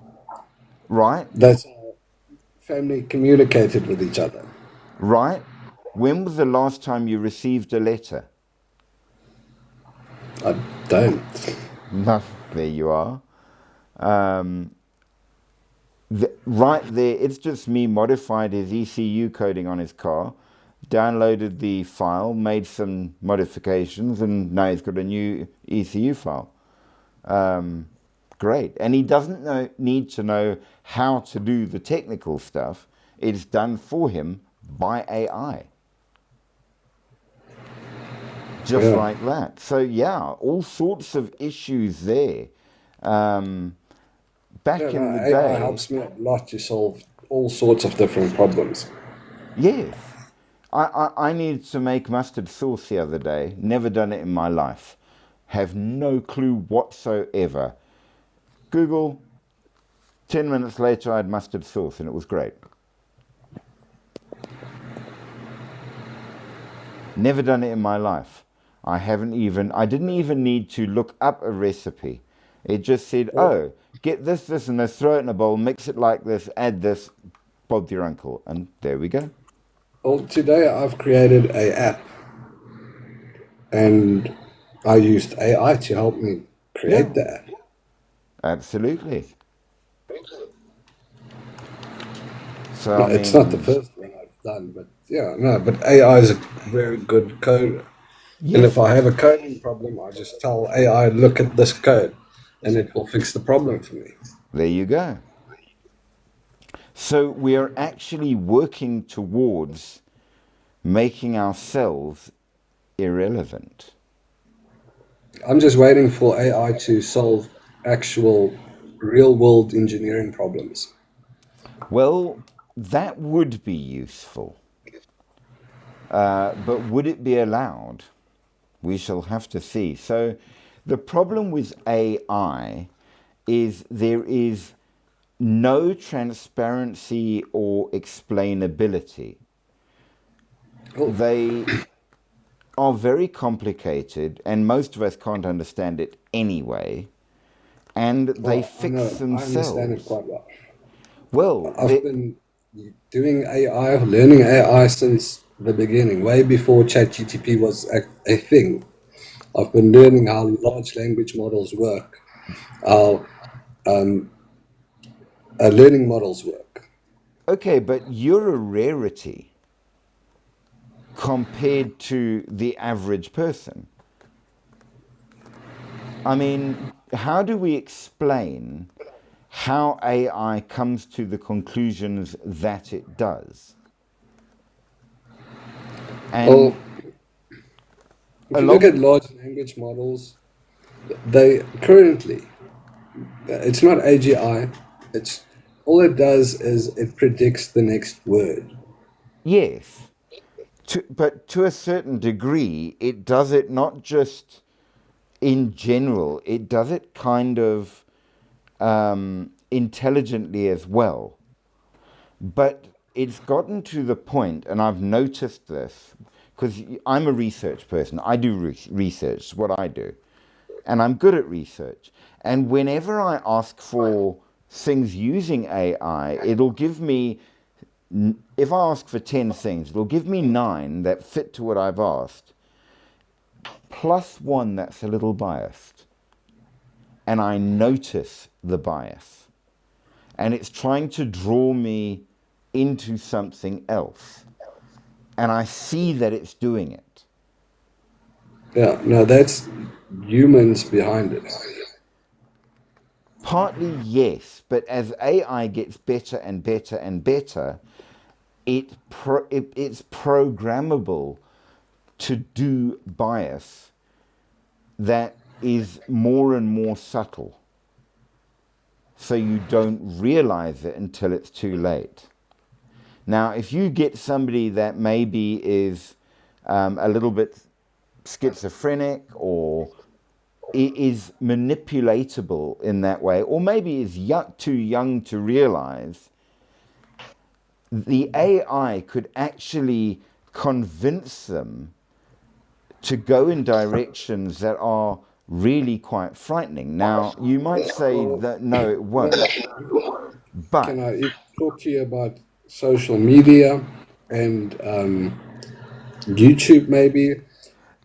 Right? That's how family communicated with each other. Right? When was the last time you received a letter? I don't. No, there you are. Right there, it's just me modified his ECU coding on his car, downloaded the file, made some modifications, and now he's got a new ECU file. Great. And he doesn't need to know how to do the technical stuff. It's done for him by AI. Just like that. So yeah, all sorts of issues there. Back in the AI day, helps me a lot to solve all sorts of different problems. yes. I needed to make mustard sauce the other day. Never done it in my life. Have no clue whatsoever. Google. 10 minutes later, I had mustard sauce, and it was great. Never done it in my life. I didn't even need to look up a recipe. It just said, oh, get this, this, and this, throw it in a bowl, mix it like this, add this, Bob your uncle. And there we go. Well, today I've created an app, and I used AI to help me create the app. Absolutely. So It's not the first one I've done, but but AI is a very good coder. Yes. And if I have a coding problem, I just tell AI, look at this code, and it will fix the problem for me. There you go. So we are actually working towards making ourselves irrelevant. I'm just waiting for AI to solve actual real-world engineering problems. Well, that would be useful. But would it be allowed? We shall have to see. So the problem with AI is there is no transparency or explainability. Oh, They are very complicated, and most of us can't understand it anyway, and they well, I fix know, I understand it themselves. quite well. Well, I've been doing AI, learning AI since the beginning, way before ChatGPT was a thing. I've been learning how large language models work, how learning models work. okay, but you're a rarity compared to the average person. I mean, how do we explain how AI comes to the conclusions that it does? Well, And if you look at along, large language models, they currently, it's not AGI, it's all it does is it predicts the next word. yes, but to a certain degree, it does it not just in general, it does it kind of intelligently as well. But it's gotten to the point, and I've noticed this, because I'm a research person. I do research, it's what I do. And I'm good at research. And whenever I ask for things using AI, it'll give me, if I ask for 10 things, it'll give me 9 that fit to what I've asked, plus 1 that's a little biased. And I notice the bias. And it's trying to draw me into something else. And I see that it's doing it. Yeah, no, that's humans behind it. Partly, yes, but as AI gets better and better and better, it's programmable to do bias that is more and more subtle. So you don't realize it until it's too late. Now, if you get somebody that maybe is a little bit schizophrenic or is manipulatable in that way, or maybe is too young to realize, the AI could actually convince them to go in directions that are really quite frightening. Now, you might say Well, that no, it no, won't, but can I talk to you about social media and YouTube maybe?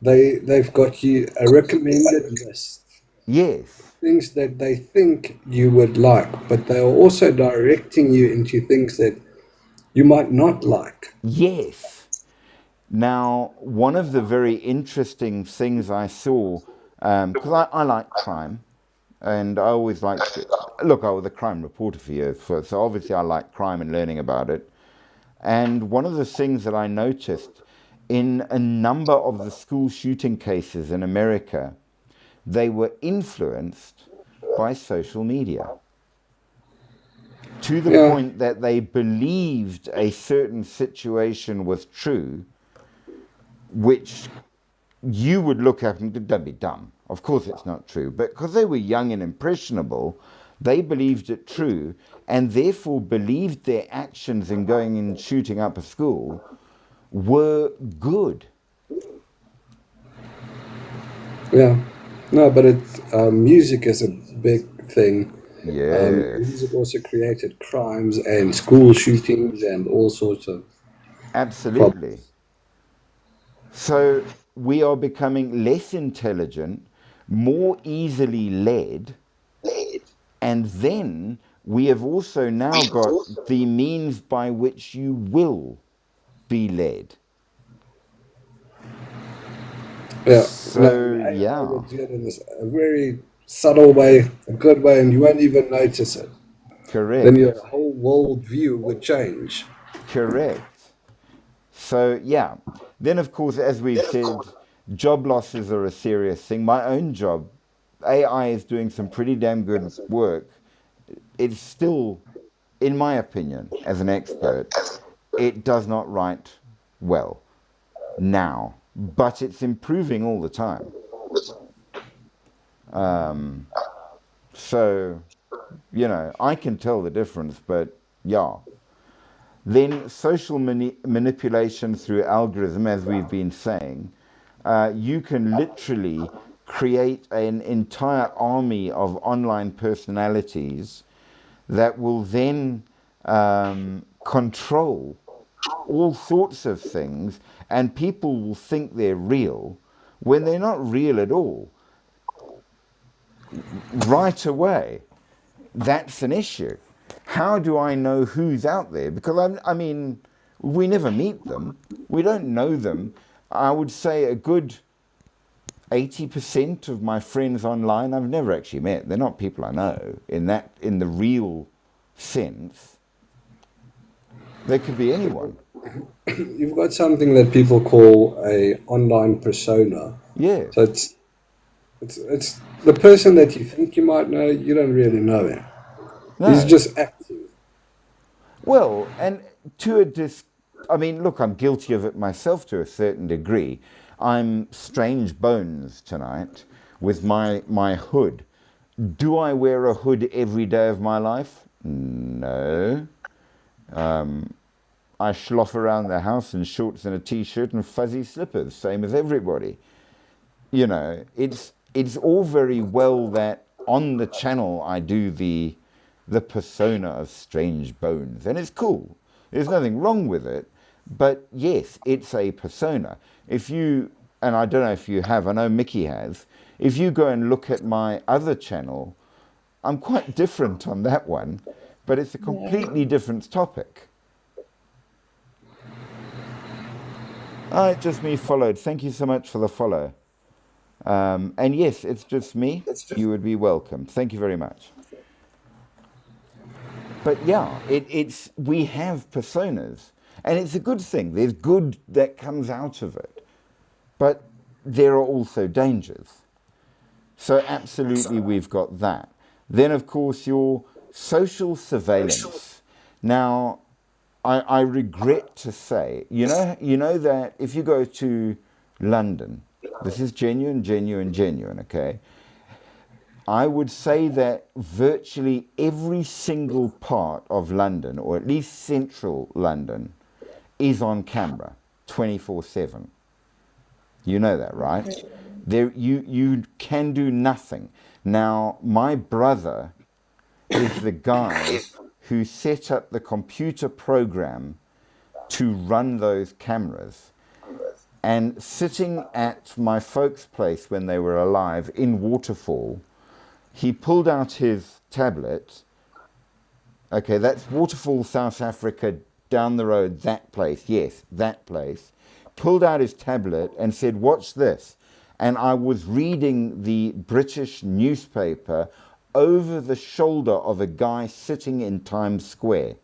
They've got you a recommended list, yes, things that they think you would like, but they are also directing you into things that you might not like. yes. Now, one of the very interesting things I saw, because I like crime, and I always like to look. I was a crime reporter for years, so obviously I like crime and learning about it. And one of the things that I noticed in a number of the school shooting cases in America, they were influenced by social media to the Yeah, point that they believed a certain situation was true, which you would look at and don't be dumb. Of course it's not true. But because they were young and impressionable, they believed it true and therefore believed their actions in going and shooting up a school were good. yeah. No, but music is a big thing. Music Yes, also created crimes and school shootings and all sorts of absolutely. problems. So we are becoming less intelligent, more easily led, and then we have also now got the means by which you will be led. Yeah, no, So, AI yeah, will do it in a very subtle way, a good way, and you won't even notice it. Then your correct, whole world view would change. correct. So, yeah. Then, of course, as we've said, job losses are a serious thing. My own job, AI is doing some pretty damn good work. It's still in my opinion, as an expert, it does not write well now, but it's improving all the time. So, I can tell the difference, but yeah. Then social manipulation through algorithm, as we've been saying, you can literally create an entire army of online personalities that will then control all sorts of things, and people will think they're real when they're not real at all. Right away, that's an issue. How do I know who's out there? Because I mean, we never meet them. We don't know them. I would say a good 80% of my friends online I've never actually met. They're not people I know in the real sense. They could be anyone. You've got something that people call a online persona. Yeah. So it's the person that you think you might know, you don't really know him. No. He's just acting. Well, and I mean, look, I'm guilty of it myself to a certain degree. I'm strange bones tonight with my hood. Do I wear a hood every day of my life? No. I slough around the house in shorts and a t-shirt and fuzzy slippers, same as everybody. It's all very well that on the channel I do the persona of Strange Bones, and it's cool. There's nothing wrong with it, but yes, it's a persona. And I don't know if you have, I know Mickey has, if you go and look at my other channel, I'm quite different on that one, but it's a completely different topic. Just me followed. Thank you so much for the follow. And yes, it's just me. You would be welcome. Thank you very much. But yeah, we have personas, and it's a good thing. There's good that comes out of it, but there are also dangers. So absolutely, we've got that. Then, of course, your social surveillance. Now, I regret to say, you know that if you go to London, this is genuine, okay? I would say that virtually every single part of London, or at least central London, is on camera 24/7. You know that, right? You can do nothing. Now, my brother is the guy who set up the computer program to run those cameras. And sitting at my folks' place when they were alive in Waterfall, he pulled out his tablet. Okay, that's Waterfall, South Africa, down the road, that place. Yes, that place. Pulled out his tablet and said, "Watch this." And I was reading the British newspaper over the shoulder of a guy sitting in Times Square.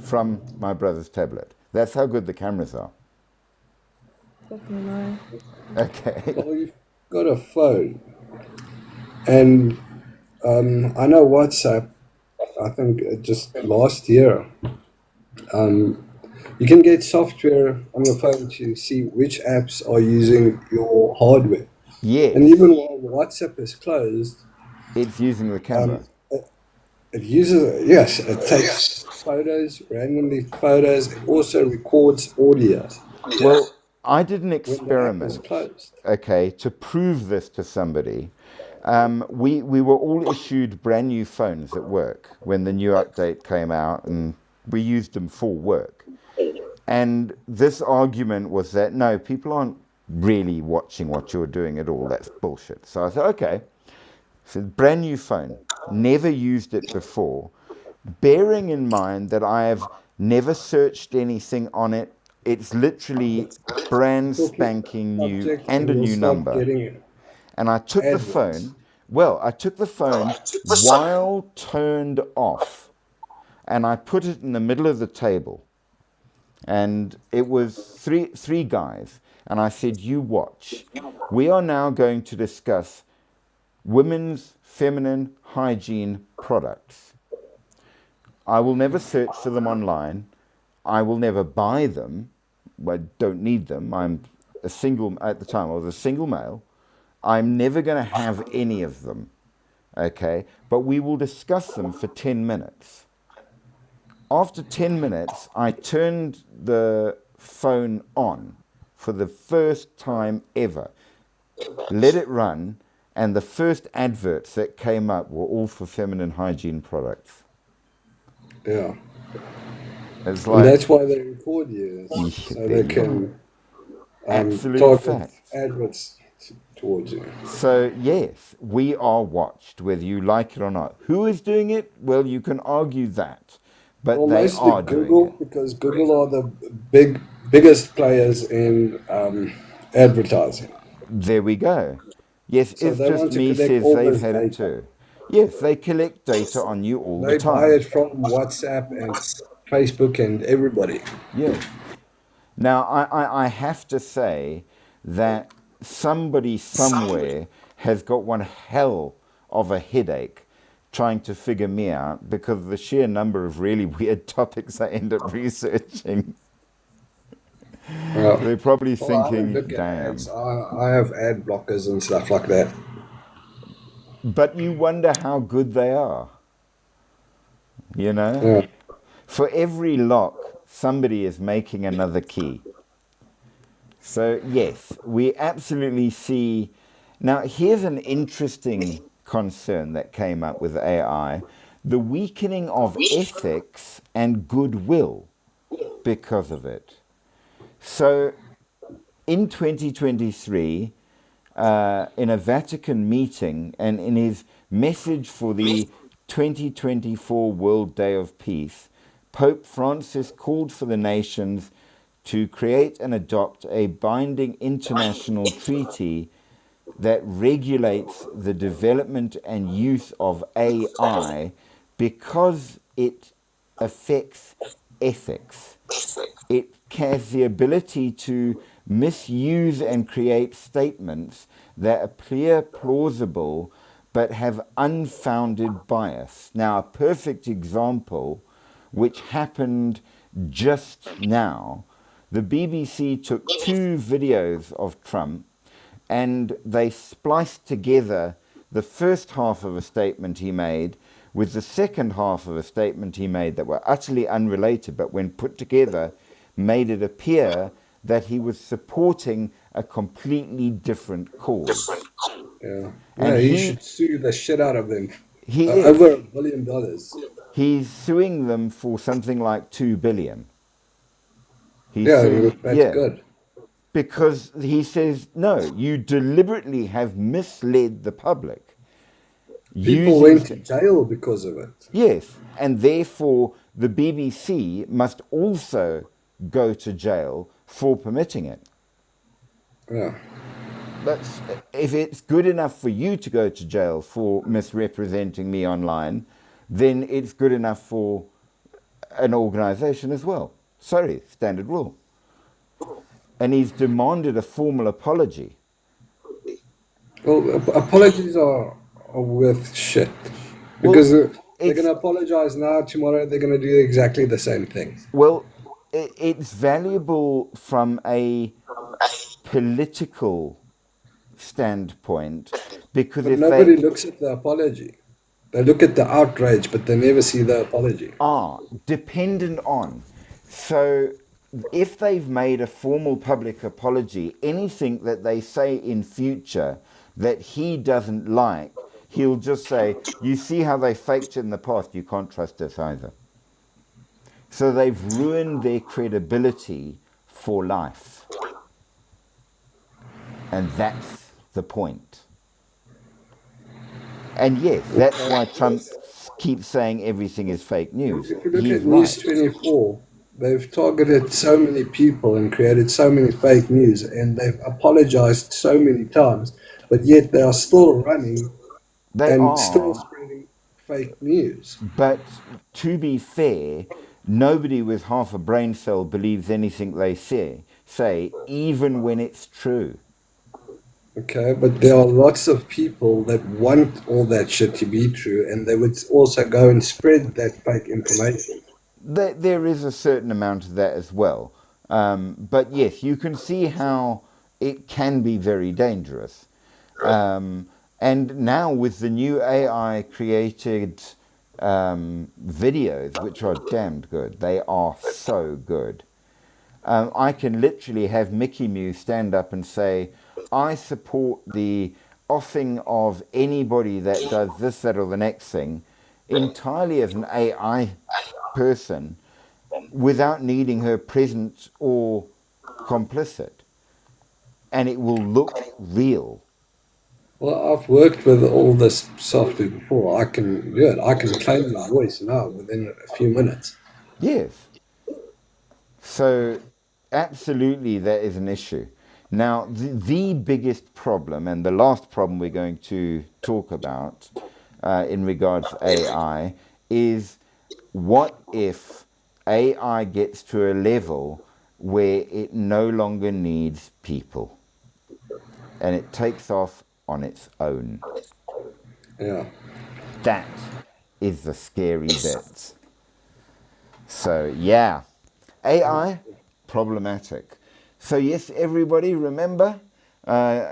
From my brother's tablet. That's how good the cameras are. Okay. Well, you've got a phone, and I know WhatsApp. I think just last year, you can get software on your phone to see which apps are using your hardware. Yes. And even while WhatsApp is closed, it's using the camera. It takes photos, randomly photos. It also records audio. Well, I did an experiment, when the app is closed. okay, to prove this to somebody. We were all issued brand new phones at work when the new update came out, and we used them for work. And this argument was that, no, people aren't really watching what you're doing at all. That's bullshit. So I said, okay. So brand new phone, never used it before. Bearing in mind that I have never searched anything on it, it's literally brand spanking new and a new number. And I took the phone, while turned off, and I put it in the middle of the table. And it was three guys. And I said, "You watch. We are now going to discuss women's feminine hygiene products. I will never search for them online. I will never buy them. I don't need them. I'm a single, at the time I was a single male. I'm never going to have any of them. Okay, but we will discuss them for 10 minutes. After 10 minutes, I turned the phone on for the first time ever, let it run, and the first adverts that came up were all for feminine hygiene products. Yeah. It's And like, that's why they record you, so there they you can absolute target facts. adverts towards you. So yes, we are watched, whether you like it or not. Who is doing it? Well, you can argue that, but Well, they mostly are doing Google, it. because Google are the biggest players in advertising. There we go. Yes, So It's they Just want to Me collect says all they've this had it data. too. Yes, they collect data on you all the They buy time. it from WhatsApp and Facebook and everybody. Yes. Now, I have to say that somebody somewhere has got one hell of a headache trying to figure me out because of the sheer number of really weird topics I end up researching. They're probably Well, I don't thinking, look at damn. ads. I have ad blockers and stuff like that. But you wonder how good they are. You know? Yeah. For every lock, somebody is making another key. So, yes, we absolutely see. Now, here's an interesting concern that came up with AI: the weakening of ethics and goodwill because of it. So, in 2023, in a Vatican meeting and in his message for the 2024 World Day of Peace, Pope Francis called for the nations to create and adopt a binding international treaty that regulates the development and use of AI because it affects ethics. It has the ability to misuse and create statements that appear plausible but have unfounded bias. Now, a perfect example, which happened just now, the BBC took 2 videos of Trump and they spliced together the first half of a statement he made with the second half of a statement he made that were utterly unrelated, but when put together, made it appear that he was supporting a completely different cause. Yeah. And Yeah, he he should sue the shit out of them. is. Over $1 billion. He's suing them for something like $2 billion. He's Yeah, suing, that's good. because he says, no, you deliberately have misled the public. People went to jail because of it. Yes, and therefore the BBC must also go to jail for permitting it. Yeah. That's, if it's good enough for you to go to jail for misrepresenting me online, then it's good enough for an organization as well. Sorry, standard rule. And he's demanded a formal apology. Well, apologies are worth shit. Because they're going to apologize now, tomorrow they're going to do exactly the same thing. Well, it's valuable from a political standpoint because But if nobody looks at the apology. They look at the outrage, but they never see the apology. Dependent on. So if they've made a formal public apology, anything that they say in future that he doesn't like, he'll just say, you see how they faked it in the past, you can't trust us either. So they've ruined their credibility for life. And that's the point. And yes, that's why Trump keeps saying everything is fake news. If you look He's at News 24, they've targeted so many people and created so many fake news, and they've apologized so many times, but yet they are still running still spreading fake news. But to be fair, nobody with half a brain cell believes anything they say, even when it's true. Okay, but there are lots of people that want all that shit to be true, and they would also go and spread that fake information. There is a certain amount of that as well. But yes, you can see how it can be very dangerous. And now with the new AI created videos, which are damned good, they are so good. I can literally have Mickey Mew stand up and say, I support the offing of anybody that does this, that, or the next thing entirely as an AI person without needing her present or complicit. And it will look real. Well, I've worked with all this software before. I can do it. I can claim your voice now within a few minutes. Yes. So, absolutely, that is an issue. Now, the biggest problem, and the last problem we're going to talk about in regards to AI, is what if AI gets to a level where it no longer needs people and it takes off on its own? Yeah. That is the scary bit. So, yeah, AI, problematic. So, yes, everybody, remember,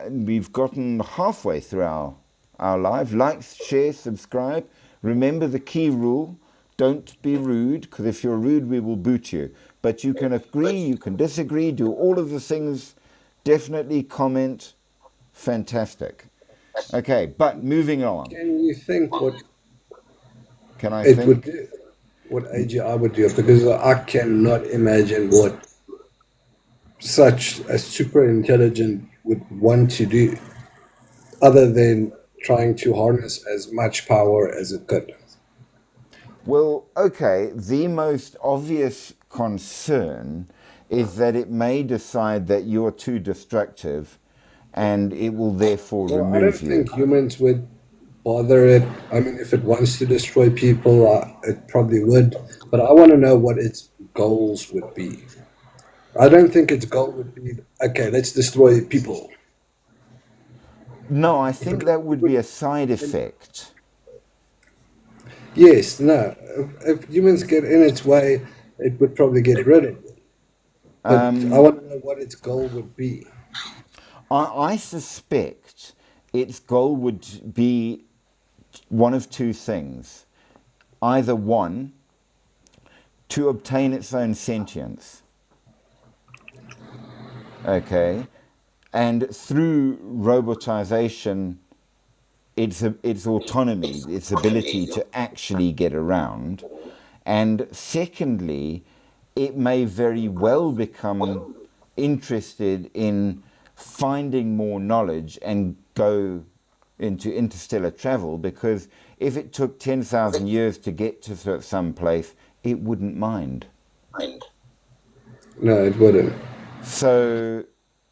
we've gotten halfway through our live. Like, share, subscribe. Remember the key rule, don't be rude, because if you're rude, we will boot you. But you can agree, you can disagree, do all of the things. Definitely comment. Fantastic. Okay, but moving on. Can you think what Can I it would think? do? What AGI would do? Because I cannot imagine what such a super intelligent would want to do other than trying to harness as much power as it could. Well, okay, the most obvious concern is that it may decide that you're too destructive and it will therefore Well, I don't remove you. think humans would bother it. I mean, if it wants to destroy people, it probably would. But I want to know what its goals would be. I don't think its goal would be, okay, let's destroy people. No, I If it think that would be would, a side effect. yes, no. If humans get in its way, it would probably get rid of it. But I want to know what its goal would be. I suspect its goal would be one of two things. Either one, to obtain its own sentience, okay, and through robotization, its autonomy, its ability to actually get around, and secondly, it may very well become interested in finding more knowledge and go into interstellar travel, because if it took 10,000 years to get to some place, it wouldn't mind. No, it wouldn't. So,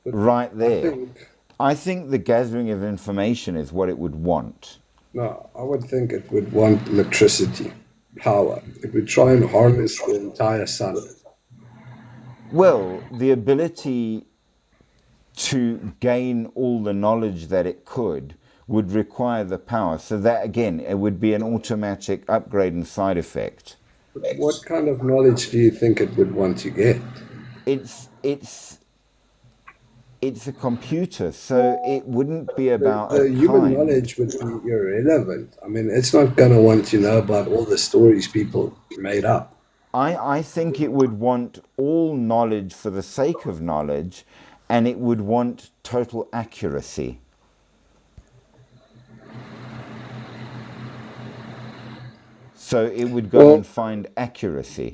But right I there, think, I think the gathering of information is what it would want. no, I would think it would want electricity, power. It would try and harness the entire sun. Well, the ability to gain all the knowledge that it could would require the power. So that again, it would be an automatic upgrade and side effect. What kind of knowledge do you think it would want to get? It's it's it's a computer, so it wouldn't be about a The human kind. knowledge would be irrelevant. I mean, it's not going to want to know about all the stories people made up. I think it would want all knowledge for the sake of knowledge, and it would want total accuracy. So it would go and Well, find accuracy.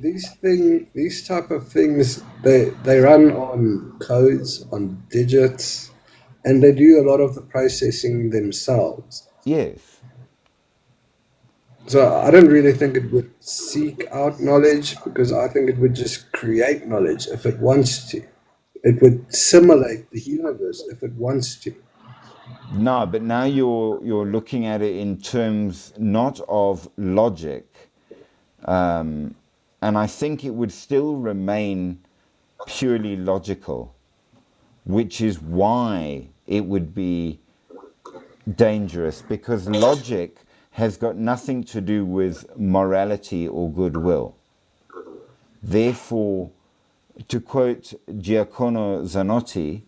these type of things, they run on codes, on digits, and they do a lot of the processing themselves. Yes. So I don't really think it would seek out knowledge because I think it would just create knowledge if it wants to. It would simulate the universe if it wants to. No, but now you're looking at it in terms not of logic, and I think it would still remain purely logical, which is why it would be dangerous, because logic has got nothing to do with morality or goodwill. Therefore, to quote Giacomo Zanotti,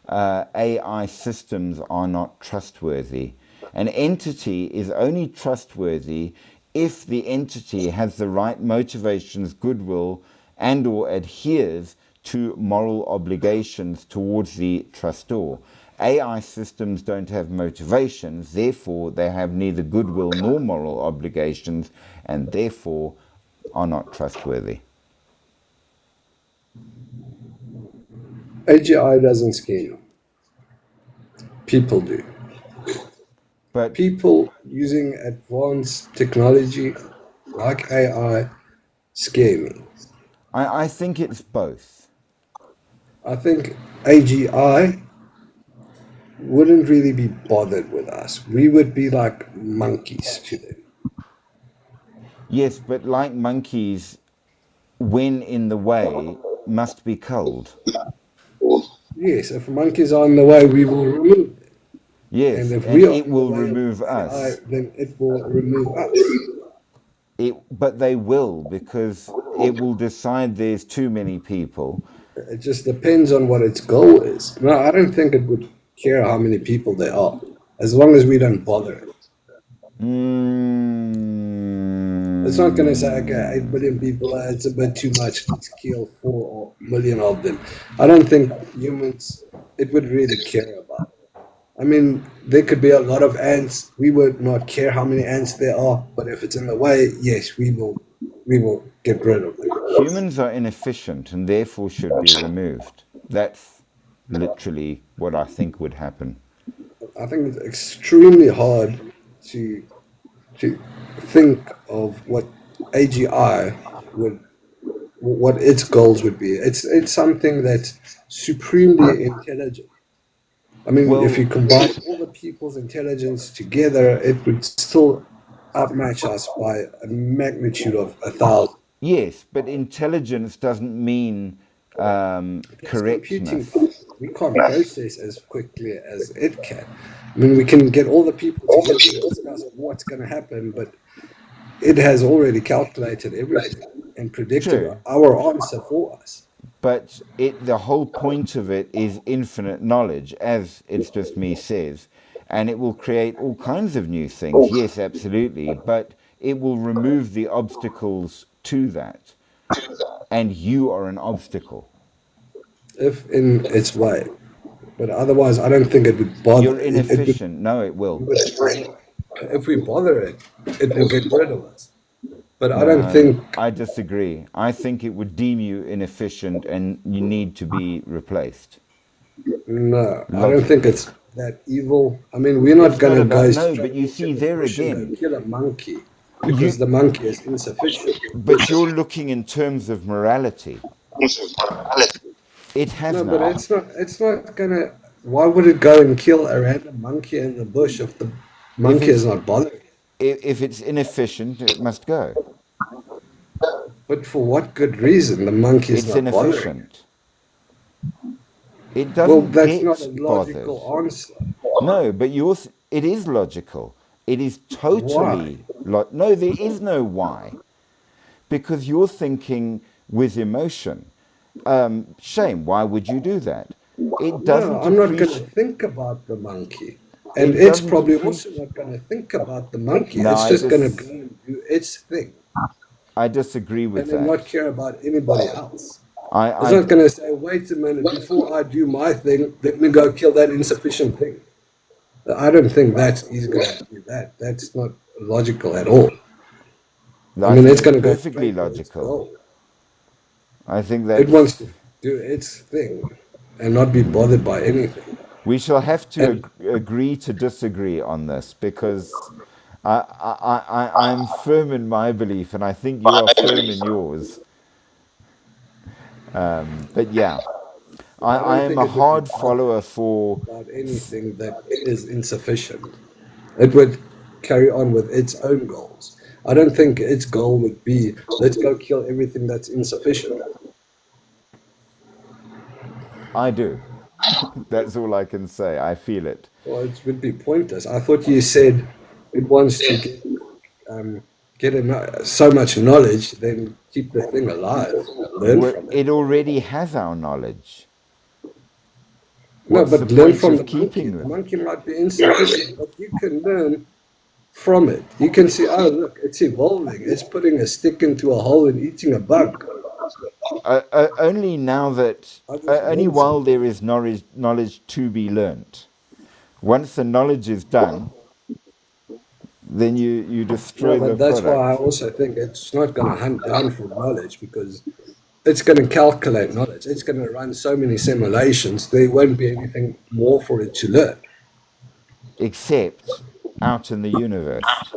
AI systems are not trustworthy. An entity is only trustworthy if the entity has the right motivations, goodwill, and or adheres to moral obligations towards the trustor. AI systems don't have motivations, therefore they have neither goodwill nor moral obligations, and therefore are not trustworthy. AGI doesn't scare you. People do. But People using advanced technology like AI scare me. I think it's both. I think AGI wouldn't really be bothered with us. We would be like monkeys to them. Yes, but like monkeys, when in the way, must be culled. Yes, if monkeys are in the way, we will remove them. Yes, And if and we are it in the will way of remove AI, us. then it will remove us. But they will, because it will decide there's too many people. It just depends on what its goal is. No, I don't think it would care how many people there are, as long as we don't bother it. It's not going to say, okay, 8 billion people, it's a bit too much, let's kill 4 million of them. I don't think humans, it would really care about. I mean, there could be a lot of ants. We would not care how many ants there are, but if it's in the way, yes, we will get rid of them. Humans are inefficient and therefore should be removed. That's literally what I think would happen. I think it's extremely hard to think of what AGI would, what its goals would be. It's something that's supremely intelligent. I mean, Well, if you combine all the people's intelligence together, it would still outmatch us by a magnitude of 1,000. yes, but intelligence doesn't mean It's computing. correctness. We can't process as quickly as it can. I mean, we can get all the people together to discuss what's going to happen, but it has already calculated everything and predicted True. our answer for us. But the whole point of it is infinite knowledge, as It's Just Me says, and it will create all kinds of new things. Yes, absolutely, but it will remove the obstacles to that, and you are an obstacle. If in its way. But otherwise, I don't think it would bother. You're inefficient. No, it will. If we bother it, it will get rid of us. But I don't think. I disagree. I think it would deem you inefficient and you need to be replaced. No, I don't think it's that evil. I mean, we're not going to go. No, but you see there again. Kill a monkey because the monkey is insufficient. But you're looking in terms of morality. It has No, no. but it's not gonna. Why would it go and kill a random monkey in the bush if the monkey is not bothering? If it's inefficient, it must go. But for what good reason? The monkey is It's not bothering. inefficient. It doesn't Well, that's get not a logical bothered. answer. No, but it is logical. It is totally no. There is no why, because you're thinking with emotion. Shame. Why would you do that? It doesn't. No, I'm not going to think about the monkey, and it's probably also not going to think about the monkey. No, it's just going to go and do its thing. I disagree with and that. And not care about anybody else. It's not going to say, wait a minute, before I do my thing, let me go kill that insufficient thing. I don't think he's going to do that. That's not logical at all. I mean, it's going to go perfectly logical. I think that it wants to do its thing and not be bothered by anything. We shall have to agree to disagree on this, because I'm firm in my belief, and I think you are firm in yours. But yeah, I am a hard follower for about anything that is insufficient. It would carry on with its own goals. I don't think its goal would be, let's go kill everything that's insufficient. I do. That's all I can say. I feel it. Well, it would be pointless. I thought you said it wants to get so much knowledge, then keep the thing alive, learn from it. It already has our knowledge. No, What's the but learn point from of the monkey. keeping The them? monkey might be insufficient, but you can learn from it. You can see, oh, look, it's evolving. It's putting a stick into a hole and eating a bug. Only now that, I just only learned while something. there is knowledge to be learnt. Once the knowledge is done, then you No, destroy the but that's why I product. also think it's not going to hunt down for knowledge because it's going to calculate knowledge. It's going to run so many simulations, there won't be anything more for it to learn. Except out in the universe.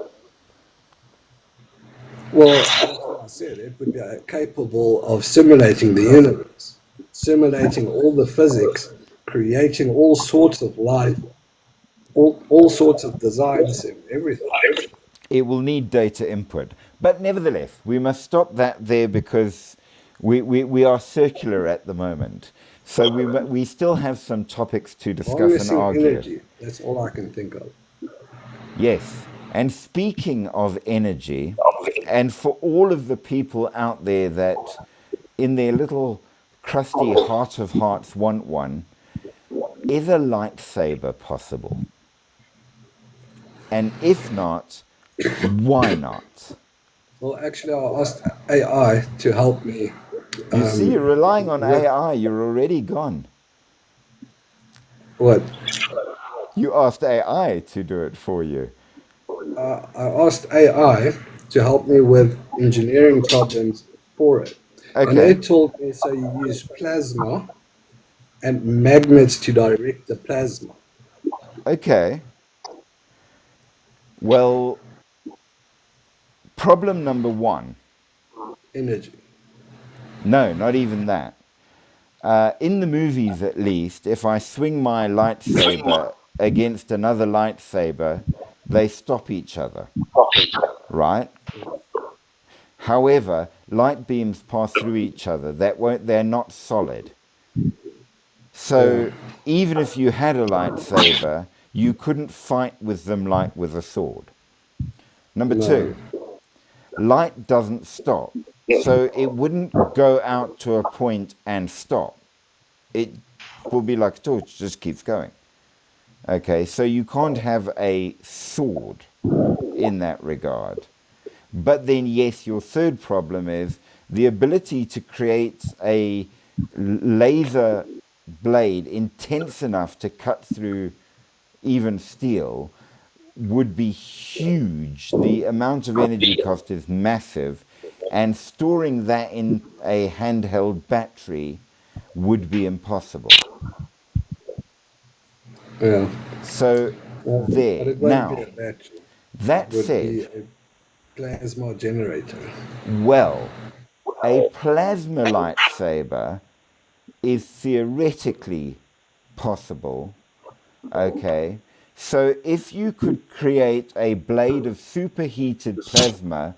Well, that's what I said. It would be capable of simulating the universe, simulating all the physics, creating all sorts of life, all sorts of designs and everything. It will need data input. But nevertheless, we must stop that there because we are circular at the moment. So we still have some topics to discuss and Harnessing argue. energy, that's all I can think of. Yes. And speaking of energy, and for all of the people out there that in their little crusty heart of hearts want one, is a lightsaber possible? And if not, why not? Well, actually, I asked AI to help me. You see, you're relying on work- AI, you're already gone. What? You asked AI to do it for you. I asked AI to help me with engineering problems for it. And they Okay. told me so you use plasma and magnets to direct the plasma Okay. Well, problem number one. energy. No, not even that. In the movies, at least, if I swing my lightsaber against another lightsaber, they stop each other, right? However, light beams pass through each other. They're not solid. So even if you had a lightsaber, you couldn't fight with them like with a sword. Number No. two, light doesn't stop. So it wouldn't go out to a point and stop. It will be like a torch, just keeps going. Okay, so you can't have a sword in that regard. But then, yes, your third problem is the ability to create a laser blade intense enough to cut through even steel would be huge. The amount of energy cost is massive, and storing that in a handheld battery would be impossible. Yeah. So But there. it won't be Now, a battery. that It would be said, a plasma generator. well, a plasma lightsaber is theoretically possible. Okay. So if you could create a blade of superheated plasma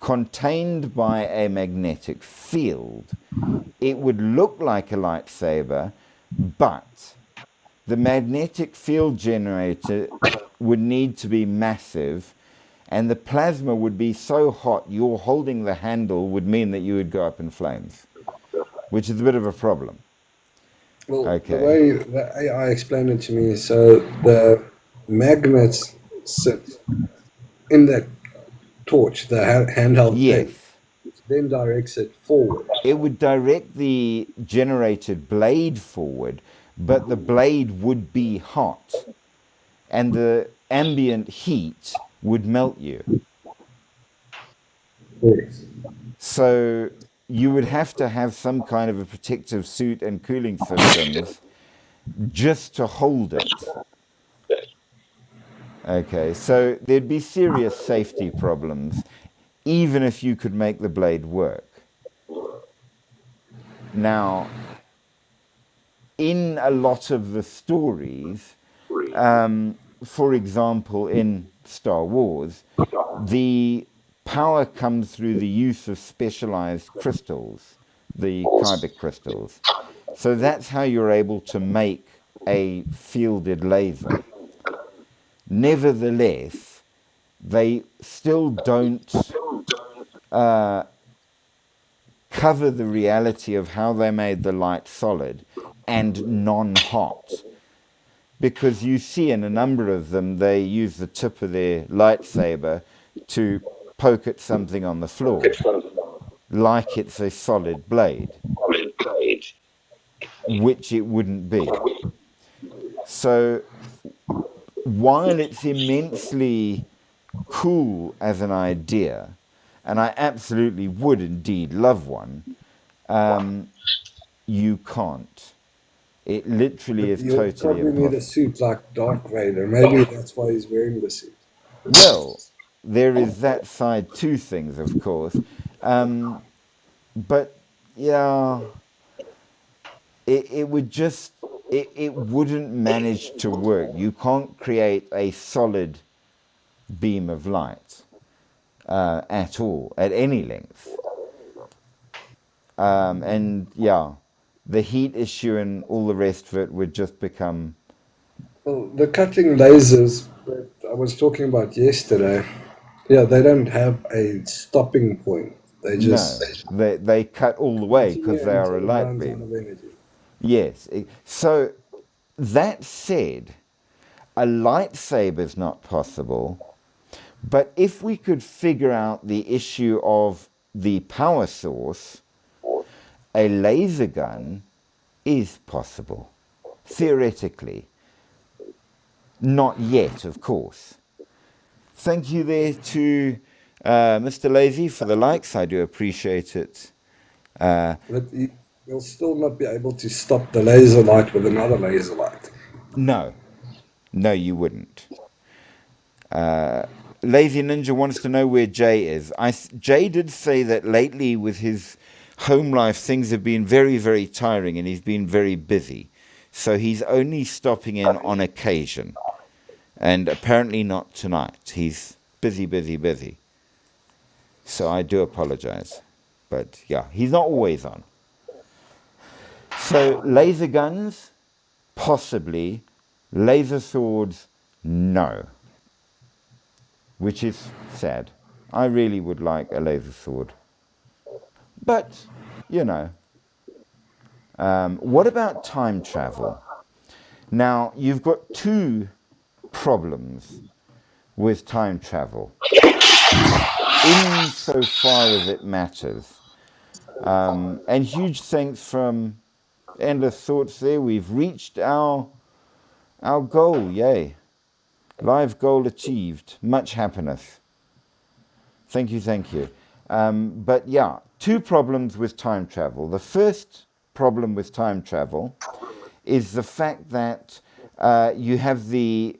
contained by a magnetic field, it would look like a lightsaber, but the magnetic field generator would need to be massive, and the plasma would be so hot your holding the handle would mean that you would go up in flames, which is a bit of a problem. Well, Okay. the way the AI explained it to me, so the magnets sit in that torch, the handheld Yes. thing, which then directs it forward. It would direct the generated blade forward, but the blade would be hot, and the ambient heat would melt you. Yes. So you would have to have some kind of a protective suit and cooling systems just to hold it. Okay, so there'd be serious safety problems even if you could make the blade work. Now, in a lot of the stories, for example, in Star Wars, the power comes through the use of specialized crystals, the kyber crystals. So that's how you're able to make a fielded laser. Nevertheless, they still don't cover the reality of how they made the light solid and non-hot. Because you see in a number of them, they use the tip of their lightsaber to poke at something on the floor, like it's a solid blade, which it wouldn't be. So while it's immensely cool as an idea, and I absolutely would indeed love one, you can't. It literally is You'll totally probably need a impossible. suit like Darth Vader. Maybe that's why he's wearing the suit. Well, there is that side to things, of course. But yeah, it would just, it wouldn't manage to work. You can't create a solid beam of light at all, at any length. And yeah, the heat issue and all the rest of it would just become, Well, the cutting lasers that I was talking about yesterday, yeah, they don't have a stopping point. They just no, they cut all the way continue because they are until a it light runs out beam. of energy. Yes. So that said, a lightsaber's not possible, but if we could figure out the issue of the power source, a laser gun is possible, theoretically. Not yet, of course. Thank you there to Mr. Lazy for the likes. I do appreciate it. But you'll still not be able to stop the laser light with another laser light. No, you wouldn't. Lazy Ninja wants to know where Jay is. Jay did say that lately with his home life, things have been very, very tiring and he's been very busy. So he's only stopping in on occasion. And apparently not tonight. He's busy. So I do apologize. But yeah, he's not always on. So laser guns, possibly. Laser swords, no. Which is sad. I really would like a laser sword. But, you know. What about time travel? Now, you've got two problems with time travel, insofar as it matters. And huge thanks from Endless Thoughts there. We've reached our goal, yay. Live goal achieved. Much happiness. Thank you. But yeah, two problems with time travel. The first problem with time travel is the fact that you have the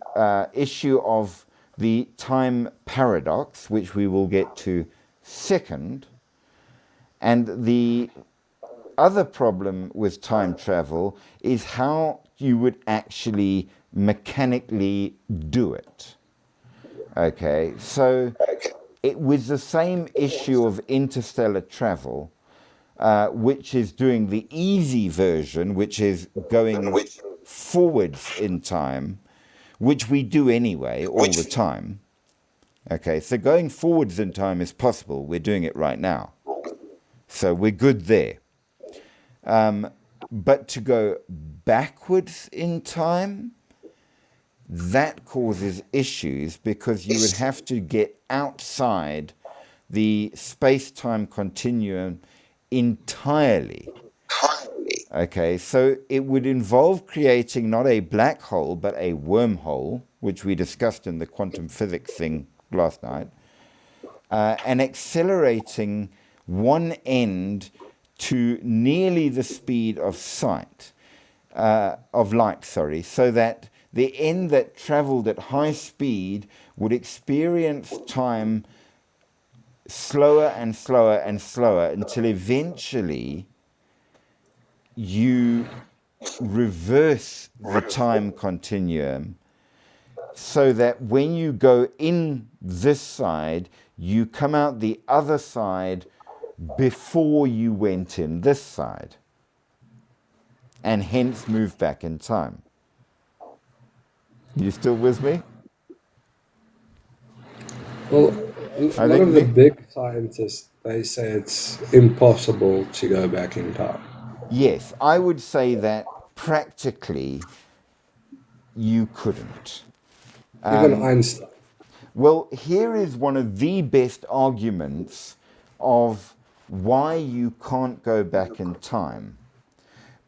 issue of the time paradox, which we will get to second. And the other problem with time travel is how you would actually mechanically do it. Okay, so with the same issue of interstellar travel, which is doing the easy version, which is going forwards in time, which we do anyway all the time. Okay, so going forwards in time is possible. We're doing it right now. So we're good there. But to go backwards in time, that causes issues because you would have to get outside the space-time continuum entirely. Okay, so it would involve creating not a black hole, but a wormhole, which we discussed in the quantum physics thing last night, and accelerating one end to nearly the speed of light, so that the end that traveled at high speed would experience time slower and slower and slower until eventually you reverse the time continuum so that when you go in this side, you come out the other side before you went in this side. and hence move back in time. You still with me? Well, I one think of the big scientists, they say it's impossible to go back in time. yes, I would say that practically you couldn't. Even Einstein. Well, here is one of the best arguments of why you can't go back in time.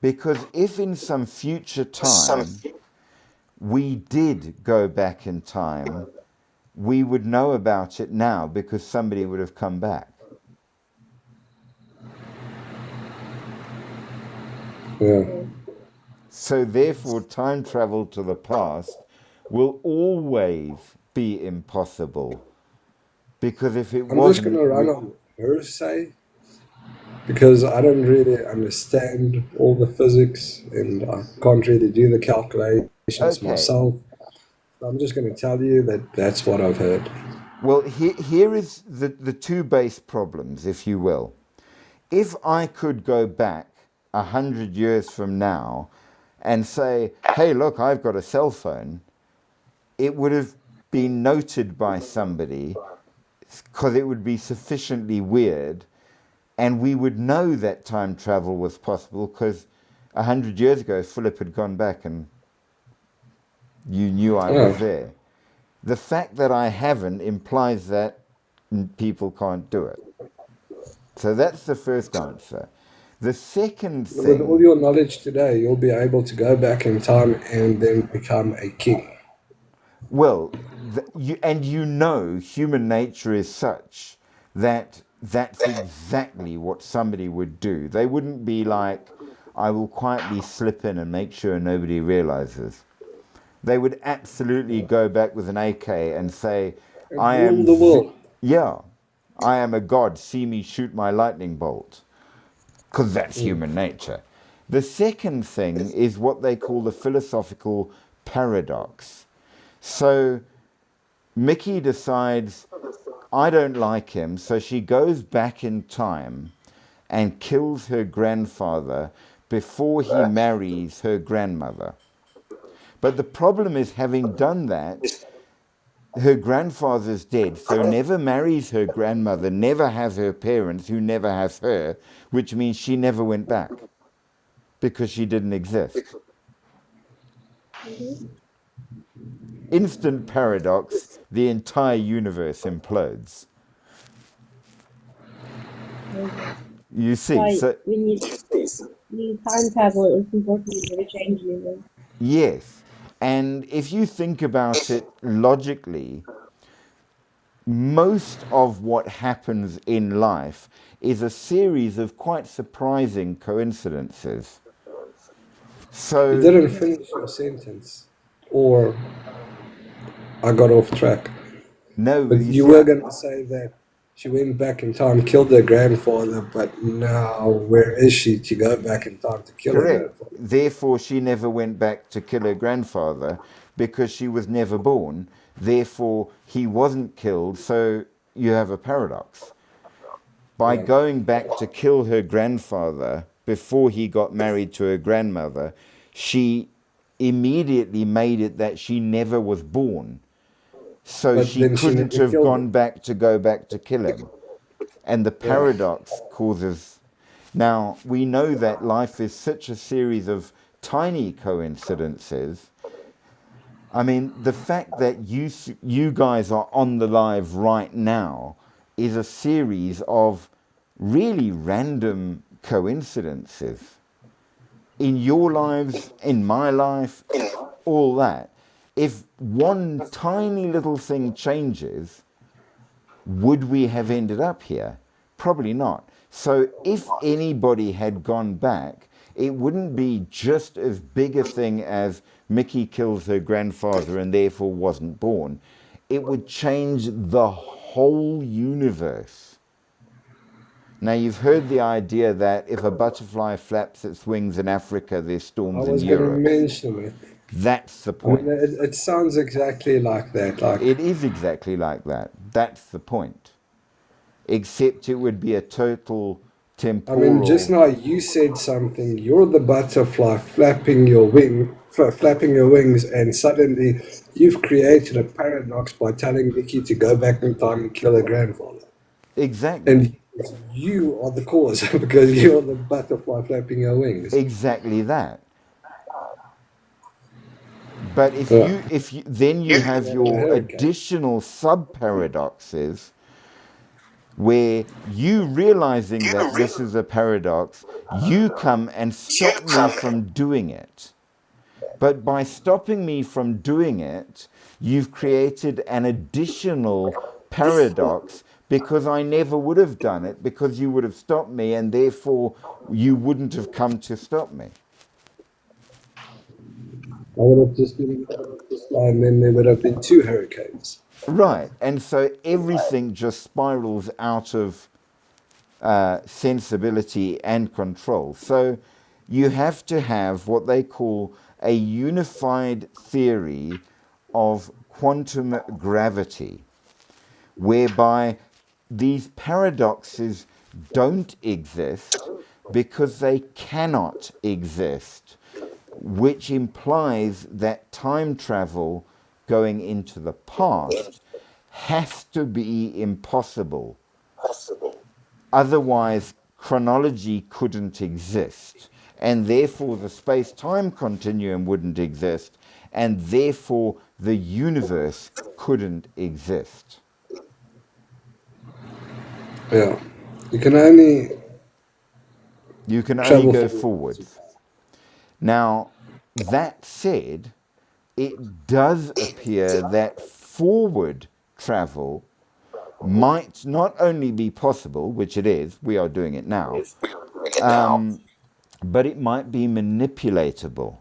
Because if in some future time we did go back in time, we would know about it now because somebody would have come back. Yeah. So therefore, time travel to the past will always be impossible. Because if it I'm just going wasn't, to run on hearsay because I don't really understand all the physics and I can't really do the calculations okay. myself. So I'm just going to tell you that that's what I've heard. Well, here is the two base problems, if you will. If I could go back 100 years from now and say, hey, look, I've got a cell phone, it would have been noted by somebody because it would be sufficiently weird, and we would know that time travel was possible because 100 years ago Philip had gone back and you knew I was there. The fact that I haven't implies that people can't do it. So that's the first answer. The second With all thing, your knowledge today, you'll be able to go back in time and then become a king. well, you know human nature is such that that's exactly what somebody would do. They wouldn't be like, I will quietly slip in and make sure nobody realizes. They would absolutely go back with an AK and say, And I rule am, the world. yeah, I am a god, see me shoot my lightning bolt. Because that's human nature. The second thing is what they call the philosophical paradox. So Mickey decides, I don't like him, so she goes back in time and kills her grandfather before he marries her grandmother. But the problem is, having done that, her grandfather's dead, so never marries her grandmother, never has her parents, who never has her, which means she never went back because she didn't exist. Instant paradox, the entire universe implodes. You see, Why so we need time travel is important to change universe. yes, and if you think about it logically, most of what happens in life is a series of quite surprising coincidences. You So, didn't finish your sentence, or I got off track. no, But you were going to say that she went back in time, killed her grandfather, but now where is she to go back in time to kill her correct. grandfather? Therefore, she never went back to kill her grandfather because she was never born. Therefore, he wasn't killed, so you have a paradox. By going back to kill her grandfather before he got married to her grandmother, she immediately made it that she never was born. So But she then she couldn't never have killed gone him. back to go back to kill him. And the paradox causes. Now, we know that life is such a series of tiny coincidences. I mean, the fact that you guys are on the live right now is a series of really random coincidences. In your lives, in my life, all that. If one tiny little thing changes, would we have ended up here? Probably not. So if anybody had gone back, it wouldn't be just as big a thing as Mickey kills her grandfather and therefore wasn't born. It would change the whole universe. Now, you've heard the idea that if a butterfly flaps its wings in Africa, there's I storms in was going to Europe. mention it. That's the I mean, point. it sounds exactly like that. Like It is exactly like that. That's the point. Except it would be a total I mean, just temporal. now you said something. You're the butterfly flapping your wings, and suddenly you've created a paradox by telling Nikki to go back in time and kill her grandfather. Exactly. And you are the cause because you're the butterfly flapping your wings. Exactly that. But Yeah. if you then you have Yeah, your hurricane. additional sub paradoxes where you realizing that this is a paradox, you come and stop me from doing it. But by stopping me from doing it, you've created an additional paradox because I never would have done it because you would have stopped me and therefore you wouldn't have come to stop me. I would have just been, and then there would have been two hurricanes. Right. And so everything just spirals out of sensibility and control. So you have to have what they call a unified theory of quantum gravity, whereby these paradoxes don't exist because they cannot exist, which implies that time travel going into the past has to be impossible. Otherwise, chronology couldn't exist, and therefore the space time continuum wouldn't exist, and therefore the universe couldn't exist. Yeah. You can only You can only travel go forward. forwards. Now, that said, it does appear that forward travel might not only be possible, which it is, we are doing it now, but it might be manipulatable.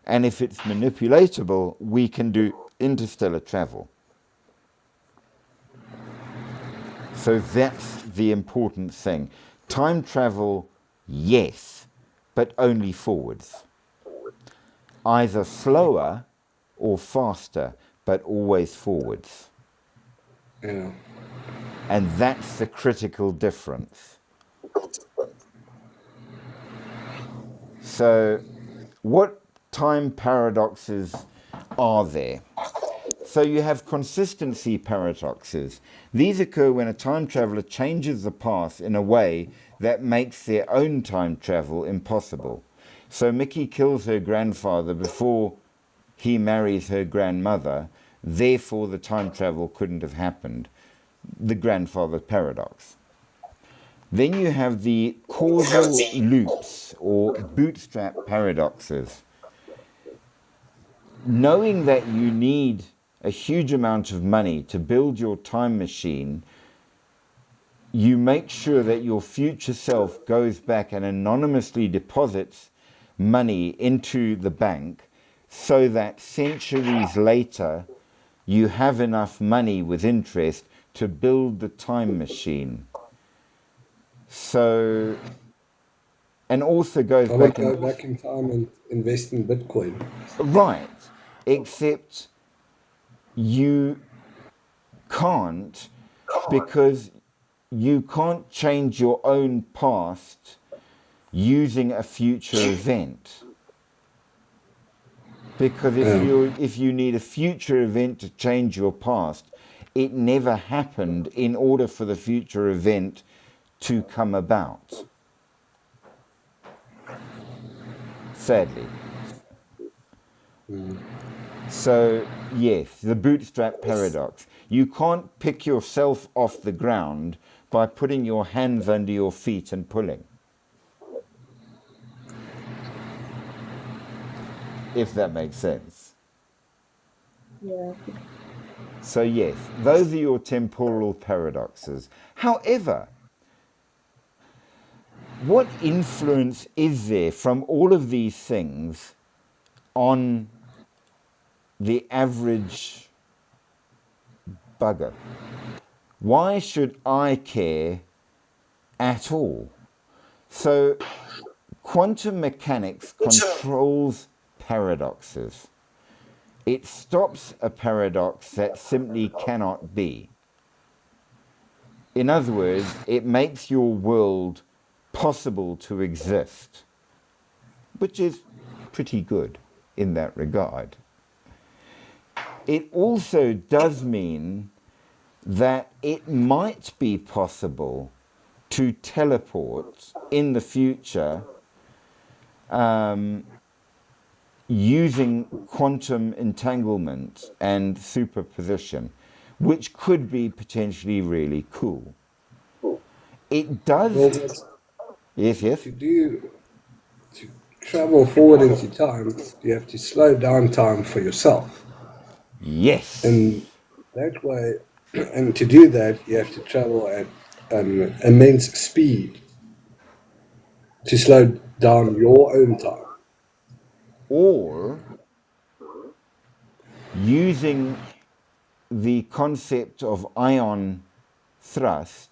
And if it's manipulatable, we can do interstellar travel. So that's the important thing. Time travel, yes, but only forwards. Either slower or faster, but always forwards. Yeah. And that's the critical difference. So, what time paradoxes are there? So you have consistency paradoxes. These occur when a time traveler changes the past in a way that makes their own time travel impossible. So Mickey kills her grandfather before he marries her grandmother, therefore the time travel couldn't have happened. The grandfather paradox. Then you have the causal loops or bootstrap paradoxes. Knowing that you need a huge amount of money to build your time machine, you make sure that your future self goes back and anonymously deposits money into the bank so that centuries later you have enough money with interest to build the time machine. So, and also goes I would back go and back in time and invest in Bitcoin. right, except you can't because you can't change your own past using a future event. Because if you need a future event to change your past, it never happened in order for the future event to come about. Sadly. So, yes, the bootstrap paradox. You can't pick yourself off the ground by putting your hands under your feet and pulling. If that makes sense. Yeah. So, yes, those are your temporal paradoxes. However, what influence is there from all of these things on the average bugger? Why should I care at all? So, quantum mechanics controls paradoxes. It stops a paradox that simply cannot be. In other words, it makes your world possible to exist, which is pretty good in that regard. It also does mean that it might be possible to teleport in the future using quantum entanglement and superposition, which could be potentially really cool. It does. Well, that's, Yes. to travel forward into time, you have to slow down time for yourself. Yes. And that way, and to do that, you have to travel at an immense speed to slow down your own time. Or using the concept of ion thrust,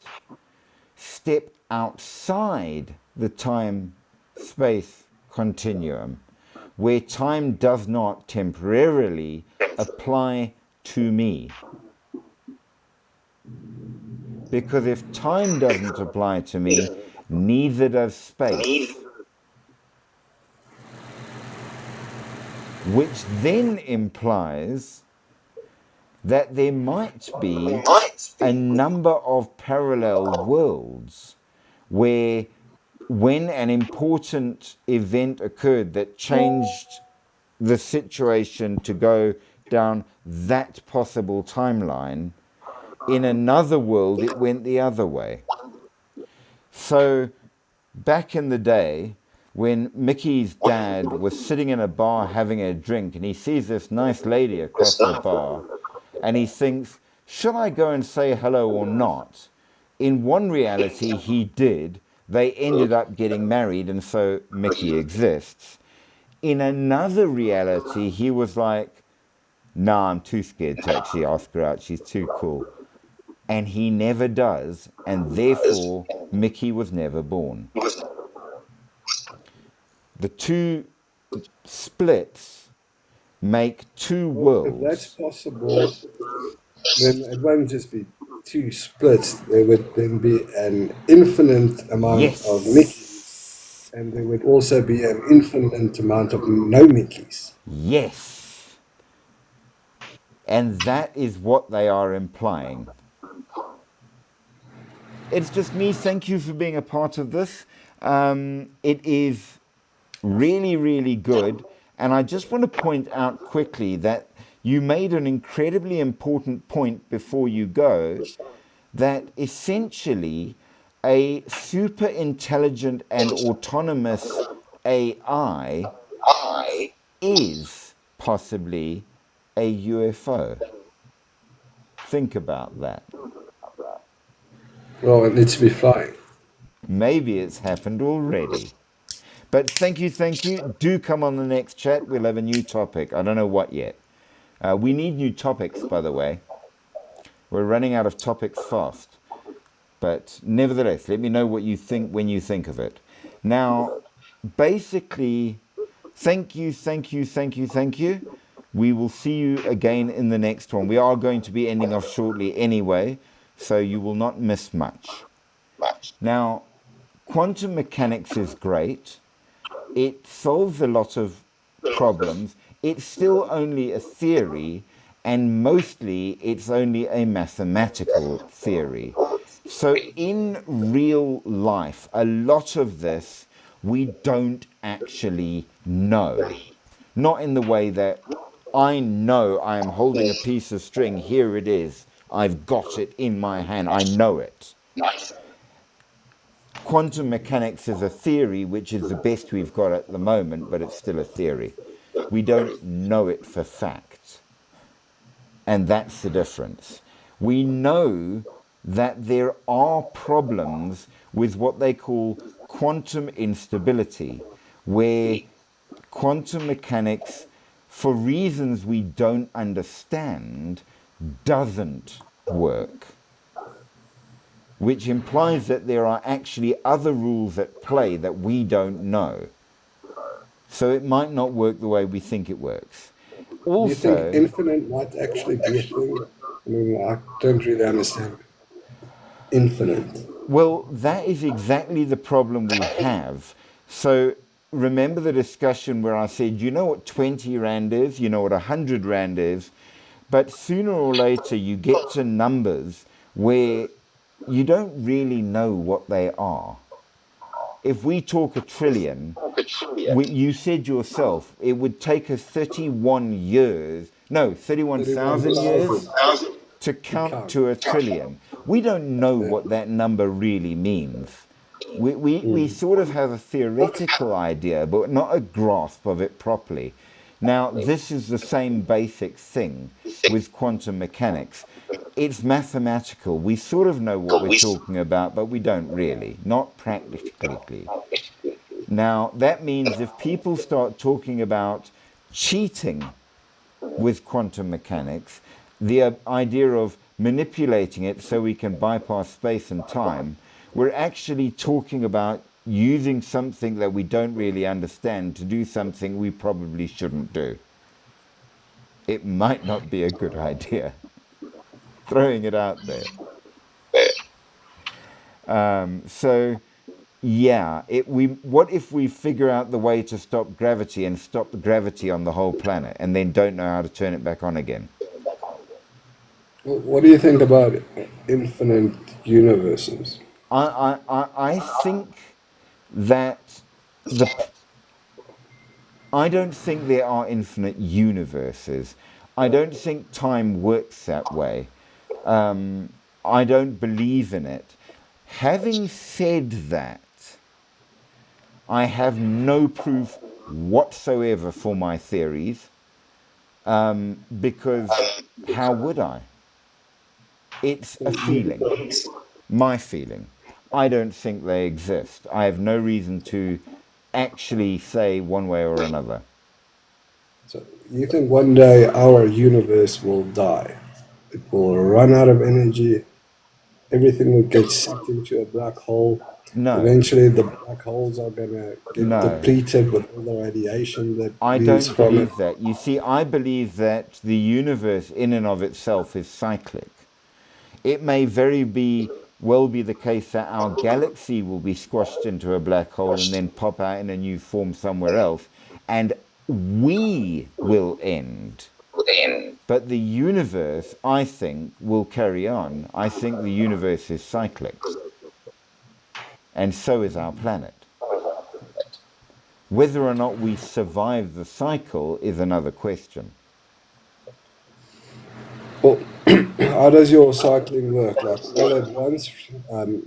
step outside the time-space continuum, where time does not temporarily apply to me. Because if time doesn't apply to me, neither does space. Which then implies that there might be a number of parallel worlds where, when an important event occurred that changed the situation to go down that possible timeline, in another world it went the other way. So back in the day, when Mickey's dad was sitting in a bar having a drink and he sees this nice lady across the bar and he thinks, should I go and say hello or not? In one reality he did. They ended up getting married, and so Mickey exists. In another reality he was like, nah, I'm too scared to actually ask her out, she's too cool. And he never does, and therefore Mickey was never born. The two splits make two worlds. If that's possible, then it won't just be two splits. There would then be an infinite amount of Mickeys, and there would also be an infinite amount of no Mickeys. Yes. And that is what they are implying. It's just me. Thank you for being a part of this. It is really, really good. And I just want to point out quickly that you made an incredibly important point before you go, that essentially a super intelligent and autonomous AI is possibly a UFO. Think about that. Well, it needs to be flying. Maybe it's happened already. But thank you. Do come on the next chat. We'll have a new topic. I don't know what yet. We need new topics, by the way. We're running out of topics fast. But nevertheless, let me know what you think when you think of it. Now, basically, thank you. We will see you again in the next one. We are going to be ending off shortly anyway, so you will not miss much. Now, quantum mechanics is great. It solves a lot of problems. It's still only a theory, and mostly it's only a mathematical theory. So in real life, a lot of this we don't actually know. Not in the way that I know I am holding a piece of string, here it is, I've got it in my hand, I know it. Quantum mechanics is a theory, which is the best we've got at the moment, but it's still a theory. We don't know it for fact. And that's the difference. We know that there are problems with what they call quantum instability, where quantum mechanics, for reasons we don't understand, doesn't work. Which implies that there are actually other rules at play that we don't know. So it might not work the way we think it works. Also, do you think infinite might actually be a thing? I mean, I don't really understand. infinite? Well, that is exactly the problem we have. So remember the discussion where I said, you know what 20 Rand is, you know what 100 Rand is, but sooner or later you get to numbers where you don't really know what they are. If we talk a trillion, you said yourself, it would take us 31,000 years 31,000 to to count count. to a trillion. We don't know Yeah. what that number really means. We sort of have a theoretical idea, but not a grasp of it properly. Now, this is the same basic thing with quantum mechanics. It's mathematical. We sort of know what we're talking about, but we don't really, not practically. Now, that means if people start talking about cheating with quantum mechanics, the idea of manipulating it so we can bypass space and time, we're actually talking about using something that we don't really understand to do something we probably shouldn't do. It might not be a good idea. Throwing it out there. So, yeah, what if we figure out the way to stop gravity and stop the gravity on the whole planet and then don't know how to turn it back on again? What do you think about infinite universes? I think that I don't think there are infinite universes. I don't think time works that way. I don't believe in it. Having said that, I have no proof whatsoever for my theories, because how would I? It's a feeling, my feeling. I don't think they exist. I have no reason to actually say one way or another. So you think one day our universe will die? It will run out of energy. Everything will get sucked into a black hole. No, Eventually, the black holes are gonna get no. depleted with all the radiation that I leaves don't from it. believe that. You see, I believe that the universe in and of itself is cyclic. It may well be the case that our galaxy will be squashed into a black hole and then pop out in a new form somewhere else, and we will end. But the universe, I think, will carry on. I think the universe is cyclic. And so is our planet. Whether or not we survive the cycle is another question. Well, how does your cycling work? Like all at once,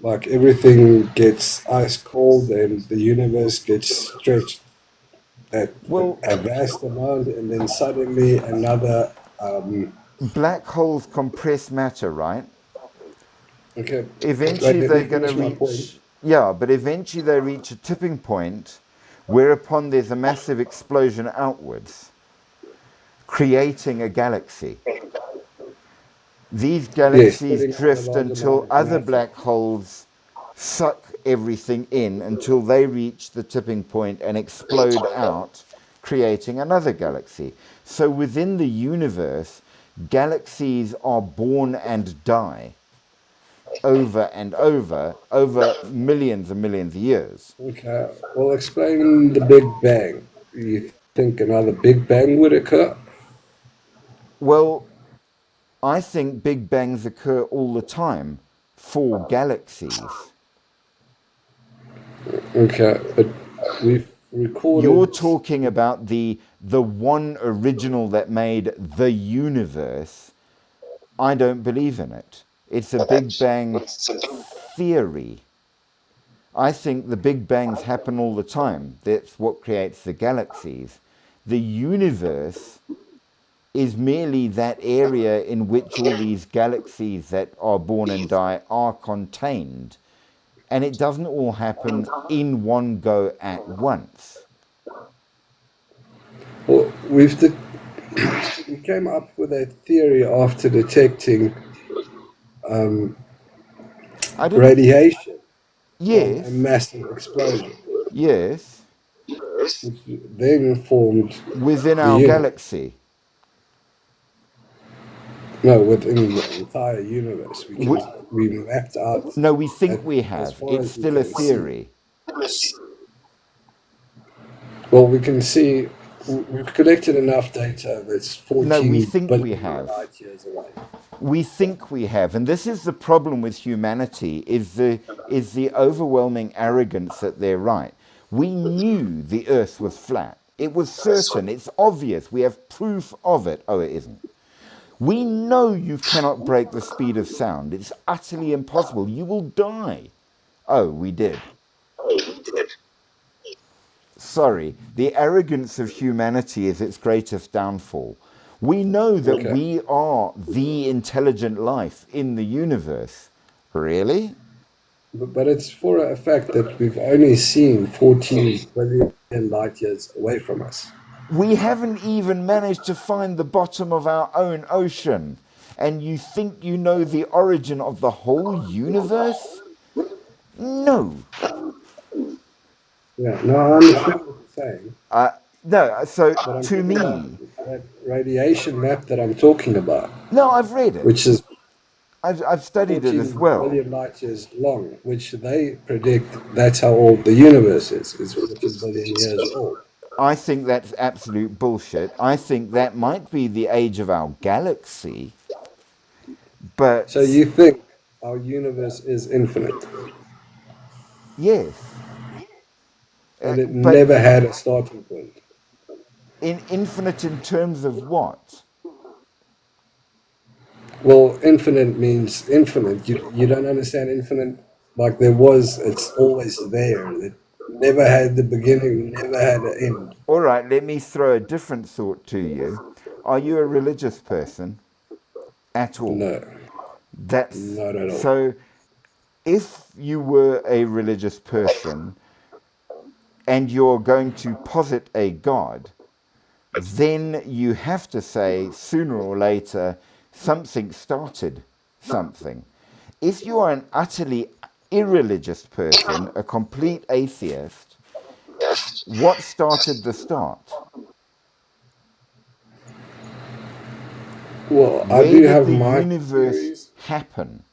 like everything gets ice cold and the universe gets stretched at Well, a vast amount, and then suddenly another. Black holes compress matter, right? Okay, Eventually let they're me going to finish my point. reach, yeah, but eventually they reach a tipping point whereupon there's a massive explosion outwards, creating a galaxy. These galaxies Putting on a drift large until amount of other matter. black holes suck everything in until they reach the tipping point and explode out, creating another galaxy. So within the universe, galaxies are born and die over and over millions and millions of years. Okay, well, explain the Big Bang. You think another Big Bang would occur? Well, I think Big Bangs occur all the time for galaxies. Okay, but we've recorded. You're talking about the one original that made the universe. I don't believe in it. It's a Big Bang theory. I think the Big Bangs happen all the time. That's what creates the galaxies. The universe is merely that area in which all these galaxies that are born and die are contained. And it doesn't all happen in one go at once. Well, we came up with a theory after detecting radiation from a Yes, massive explosion, yes, which then formed within the our universe. galaxy. No, within the entire universe, we mapped out No, we think at, we as have. far It's as we still a can see. theory. Well, we can see we've collected enough data that's No, 14 we think we billion have. light years away. We think we have, and this is the problem with humanity: is the overwhelming arrogance that they're right. We knew the Earth was flat. It was certain. It's obvious. We have proof of it. Oh, it isn't. We know you cannot break the speed of sound. It's utterly impossible. You will die. Oh, we did. Sorry, the arrogance of humanity is its greatest downfall. We know that Okay. we are the intelligent life in the universe. Really? But it's for a fact that we've only seen 14 billion light years away from us. We haven't even managed to find the bottom of our own ocean. And you think you know the origin of the whole universe? No. Yeah, no, I understand what you're saying. No, so But I'm to talking me, about that radiation map that I'm talking about, no, I've read it. which is I've studied it 14 as well. billion light years long, which they predict that's how old the universe is 14 billion years old. I think that's absolute bullshit. I think that might be the age of our galaxy, but So you think our universe is infinite, yes. and it But never had a starting point. infinite in terms of what? Well, infinite means infinite. You don't understand infinite? Like there was, it's always there. It never had the beginning, never had an end. All right, let me throw a different thought to you. Are you a religious person at all? No, That's not at all. so. If you were a religious person and you're going to posit a God, then you have to say sooner or later something started something. If you are an utterly irreligious person, a complete atheist, what started the start? Well, I Where do did have the my universe theories. happen?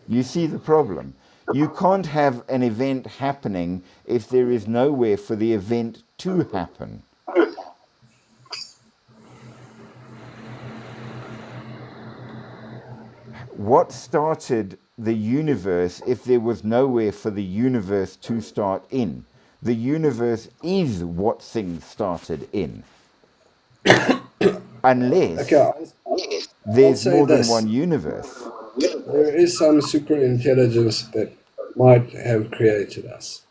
You see the problem. You can't have an event happening if there is nowhere for the event to happen. What started the universe if there was nowhere for the universe to start in? The universe is what things started in. Unless Okay, I'll there's say more than this. one universe. There is some super intelligence that might have created us.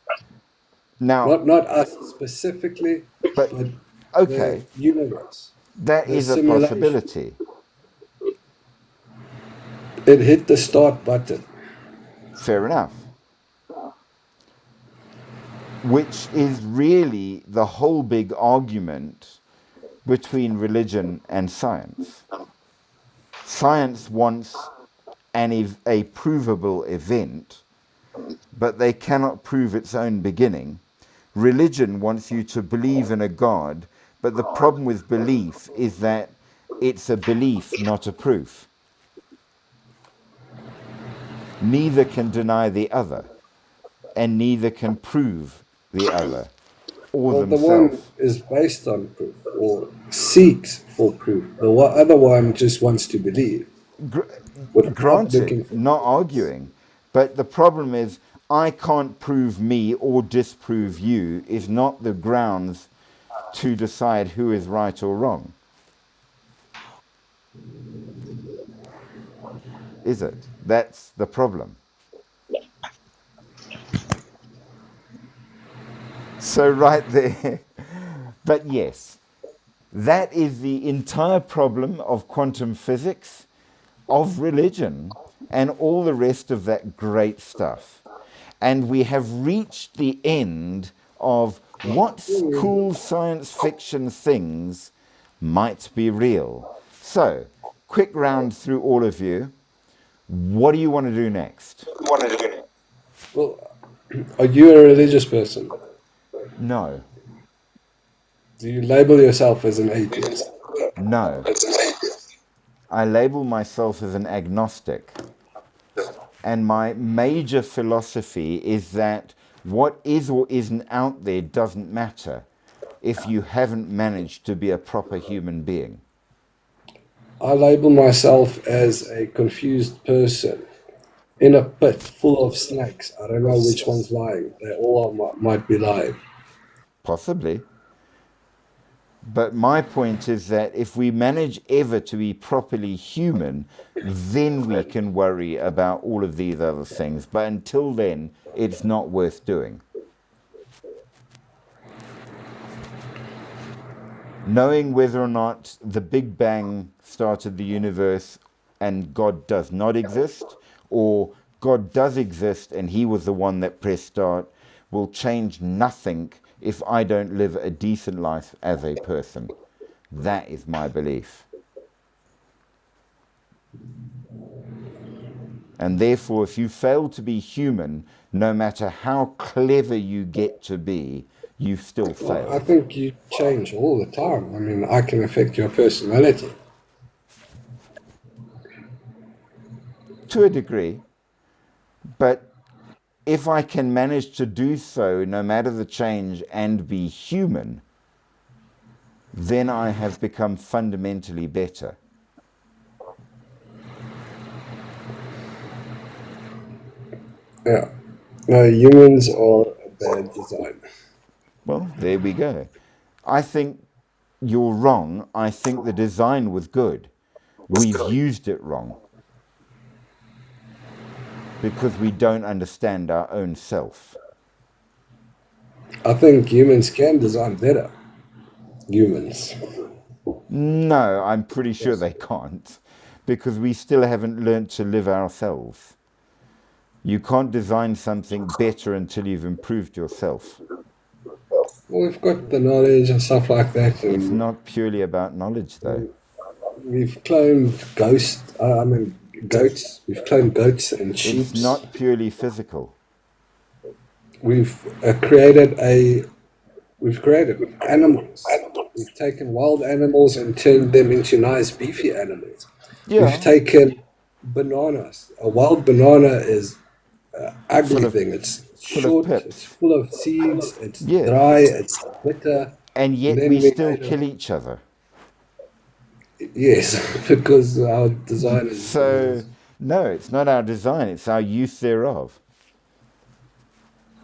Now, Not us specifically, but but okay, the universe. that The is a simulation. possibility. It hit the start button. Fair enough. Which is really the whole big argument between religion and science. Science wants a provable event, but they cannot prove its own beginning. Religion wants you to believe in a God, but the problem with belief is that it's a belief, not a proof. Neither can deny the other, and neither can prove the other, or Well, the one themselves. is based on proof or seeks for proof. The other one just wants to believe without Granted, looking for not proof. arguing, but the problem is I can't prove me or disprove you is not the grounds to decide who is right or wrong. Is it? That's the problem. So right there. But yes, that is the entire problem of quantum physics, of religion, and all the rest of that great stuff. And we have reached the end of what cool science fiction things might be real. So, quick round through all of you. What do you want to do next? Well, are you a religious person? No. Do you label yourself as an atheist? No. I label myself as an agnostic. And my major philosophy is that what is or isn't out there doesn't matter if you haven't managed to be a proper human being. I label myself as a confused person in a pit full of snakes. I don't know which one's lying. They all might be lying. Possibly. But my point is that if we manage ever to be properly human, then we can worry about all of these other things. But until then, it's not worth doing. Knowing whether or not the Big Bang started the universe and God does not exist, or God does exist and he was the one that pressed start, will change nothing if I don't live a decent life as a person. That is my belief. And therefore, if you fail to be human, no matter how clever you get to be, you still fail. I think you change all the time. I mean, I can affect your personality. To a degree. But if I can manage to do so, no matter the change, and be human, then I have become fundamentally better. Yeah. No, humans are a bad design. Well, there we go. I think you're wrong. I think the design was good. We've used it wrong. Because we don't understand our own self. I think humans can design better. Humans. No, I'm pretty sure they can't. Because we still haven't learnt to live ourselves. You can't design something better until you've improved yourself. Well, we've got the knowledge and stuff like that. It's not purely about knowledge, though. We've cloned goats. We've cloned goats and sheep. It's not purely physical. We've created animals. We've taken wild animals and turned them into nice beefy animals. Yeah. We've taken bananas. A wild banana is an ugly thing. It's short, it's full of seeds, it's dry, it's bitter. And yet we still kill each other. Yes, because our design is... So, no, it's not our design, it's our use thereof.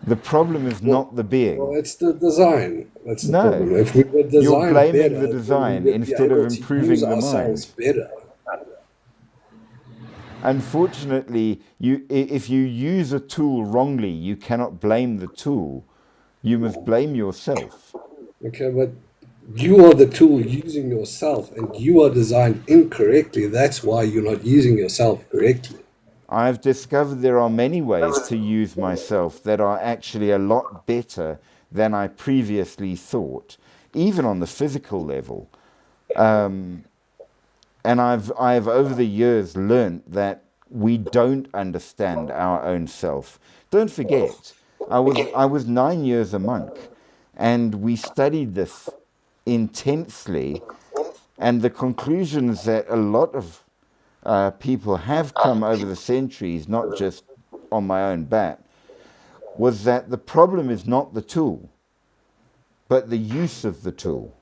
The problem is not the being. Well, it's the design. That's the problem. If we were designed you're blaming better, the design instead of improving the mind. Better. Unfortunately, if you use a tool wrongly, you cannot blame the tool. You must blame yourself. Okay, but you are the tool using yourself, and you are designed incorrectly. That's why you're not using yourself correctly. I've discovered there are many ways to use myself that are actually a lot better than I previously thought, even on the physical level. And I've over the years learnt that we don't understand our own self. Don't forget, I was 9 years a monk, and we studied this intensely, and the conclusions that a lot of people have come over the centuries, not just on my own bat, was that the problem is not the tool, but the use of the tool.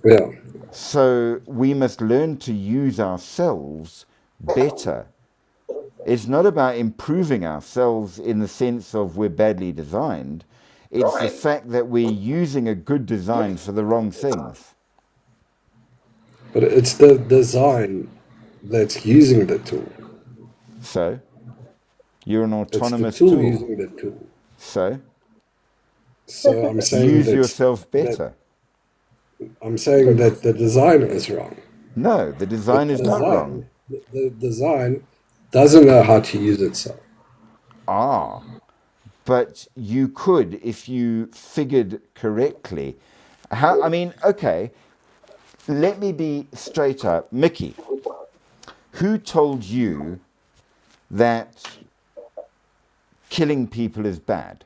Yeah. So we must learn to use ourselves better. It's not about improving ourselves in the sense of we're badly designed. It's the fact that we're using a good design for the wrong things. But it's the design that's using the tool. So? You're an autonomous it's the tool. Using the tool. So I'm saying use yourself better. I'm saying that the design is wrong. No, the design is not wrong. The design doesn't know how to use itself. But you could if you figured correctly. Okay, let me be straight up. Mickey, who told you that killing people is bad?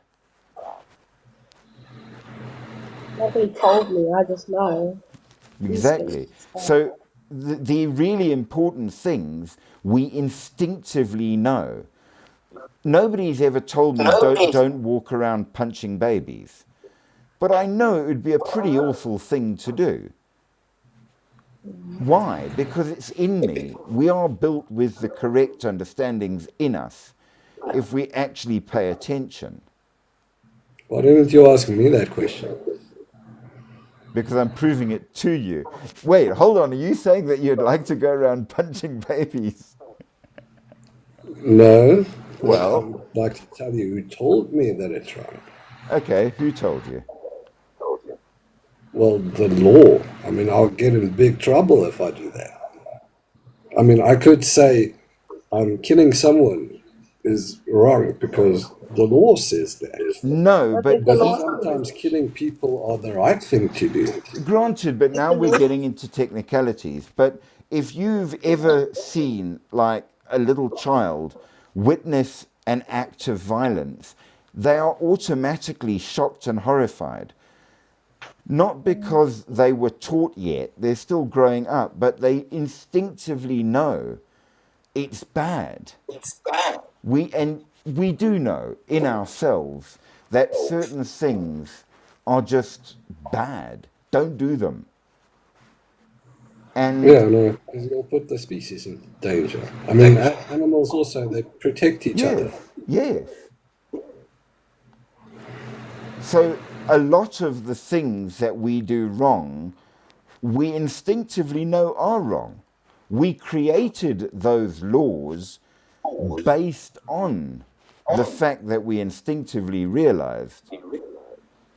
Nobody told me. I just know. Exactly. So the really important things we instinctively know. Nobody's ever told me don't walk around punching babies. But I know it would be a pretty awful thing to do. Why? Because it's in me. We are built with the correct understandings in us if we actually pay attention. Why didn't you ask me that question? Because I'm proving it to you. Wait, hold on. Are you saying that you'd like to go around punching babies? No. Well, I'd like to tell you who told me that it's wrong. okay, who told you? Well, the law. I mean, I'll get in big trouble if I do that. I mean, I could say killing someone is wrong because the law says that. No, but But sometimes killing people are the right thing to do. granted, but now we're getting into technicalities. But if you've ever seen, like, a little child witness an act of violence, they are automatically shocked and horrified. Not because they were taught yet, they're still growing up, but they instinctively know it's bad. We do know in ourselves that certain things are just bad. Don't do them. And Yeah, no, because you'll put the species in danger. I mean, animals also, they protect each other. yes. So a lot of the things that we do wrong, we instinctively know are wrong. We created those laws based on the fact that we instinctively realized.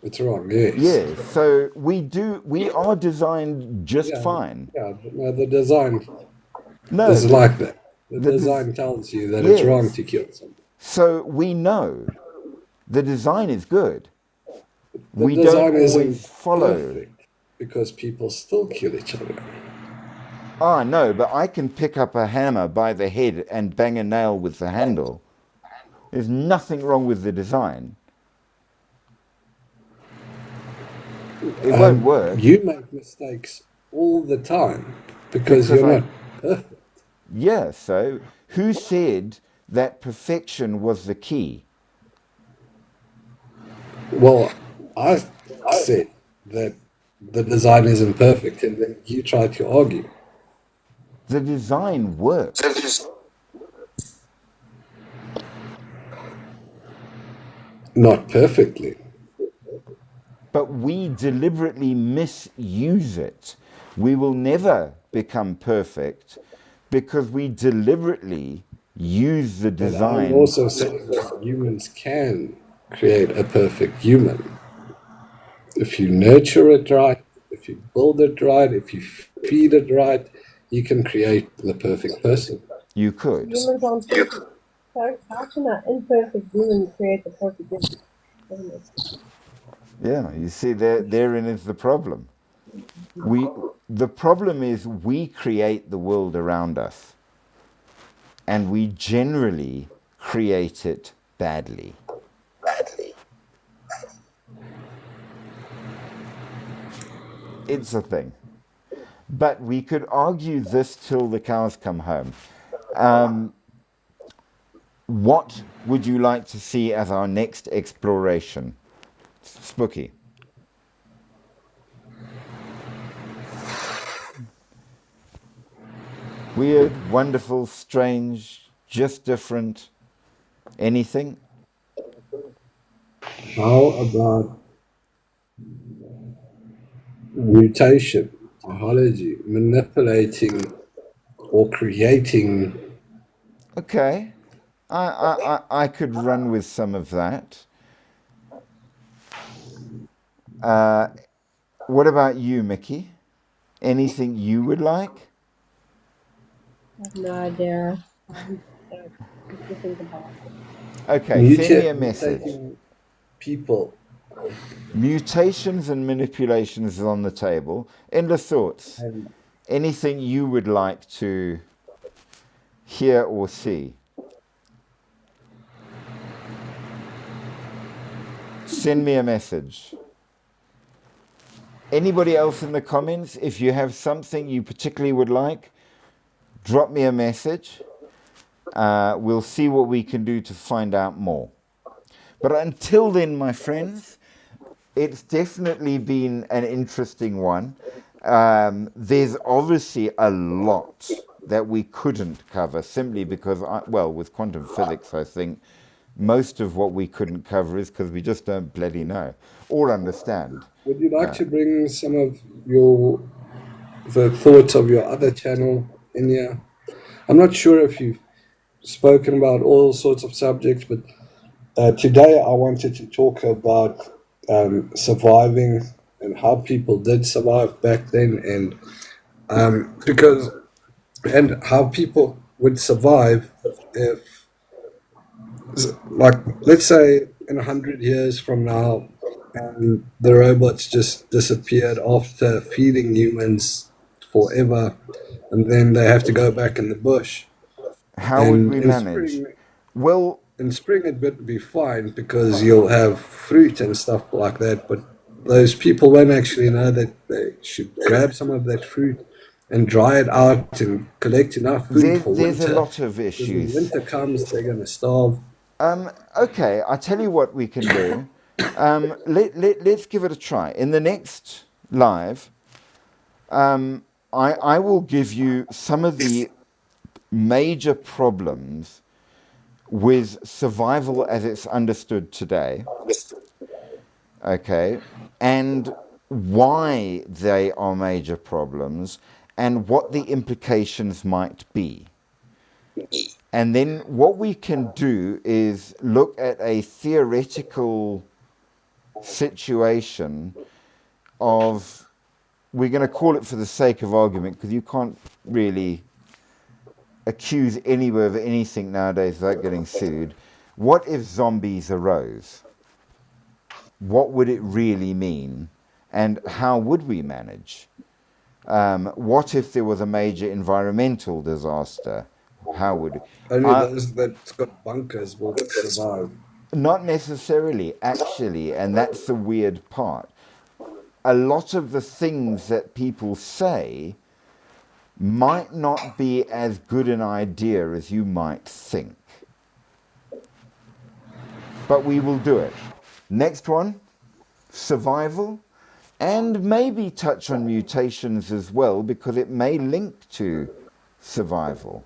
It's wrong, yes. Yes, so we are designed just fine. Yeah, but no, the design No, is like that. The the design tells you that it's yes. wrong to kill someone. So we know the design is good. The We design don't isn't always follow. perfect because people still kill each other. Ah, no, but I can pick up a hammer by the head and bang a nail with the handle. There's nothing wrong with the design. It won't work. You make mistakes all the time because you're not perfect. Yeah, so who said that perfection was the key? Well, I said that the design isn't perfect, and then you try to argue. The design works. Not perfectly. But we deliberately misuse it. We will never become perfect because we deliberately use the But I'm design. also saying that humans can create a perfect human. If you nurture it right, if you build it right, if you feed it right, you can create the perfect person. You could. Humans aren't perfect. How can an imperfect human create a perfect human? Doesn't make sense. Yeah, you see, therein is the problem. The problem is we create the world around us, and we generally create it badly. It's a thing. But we could argue this till the cows come home. What would you like to see as our next exploration? Spooky. Weird, wonderful, strange, just different. Anything? How about mutation, biology, manipulating or creating? Okay. I could run with some of that. What about you, Mickey? Anything you would like? I have no idea. To think about. Okay, send me a message. Mutating people. Mutations and manipulations is on the table. Endless thoughts. Anything you would like to hear or see? Send me a message. Anybody else in the comments, if you have something you particularly would like, drop me a message. We'll see what we can do to find out more. But until then, my friends, it's definitely been an interesting one. There's obviously a lot that we couldn't cover simply because, with quantum physics, I think most of what we couldn't cover is because we just don't bloody know or understand. Would you like to bring some of the thoughts of your other channel in here? I'm not sure if you've spoken about all sorts of subjects, but today I wanted to talk about surviving and how people did survive back then, and how people would survive if, like, let's say in 100 years from now, the robots just disappeared after feeding humans forever, and then they have to go back in the bush. How would we manage? Well, in spring it would be fine because you'll have fruit and stuff like that, but those people won't actually know that they should grab some of that fruit and dry it out and collect enough food for winter. There's a lot of issues. When winter comes, they're going to starve. Okay, I'll tell you what we can do. Let's give it a try. In the next live, I will give you some of the major problems with survival as it's understood today. Okay, and why they are major problems and what the implications might be. And then what we can do is look at a theoretical situation of, we're going to call it for the sake of argument, because you can't really accuse anyone of anything nowadays without getting sued. What if zombies arose? What would it really mean? And how would we manage? What if there was a major environmental disaster? How would only those that's got bunkers will survive? Not necessarily, actually, and that's the weird part. A lot of the things that people say might not be as good an idea as you might think. But we will do it. Next one, survival, and maybe touch on mutations as well, because it may link to survival.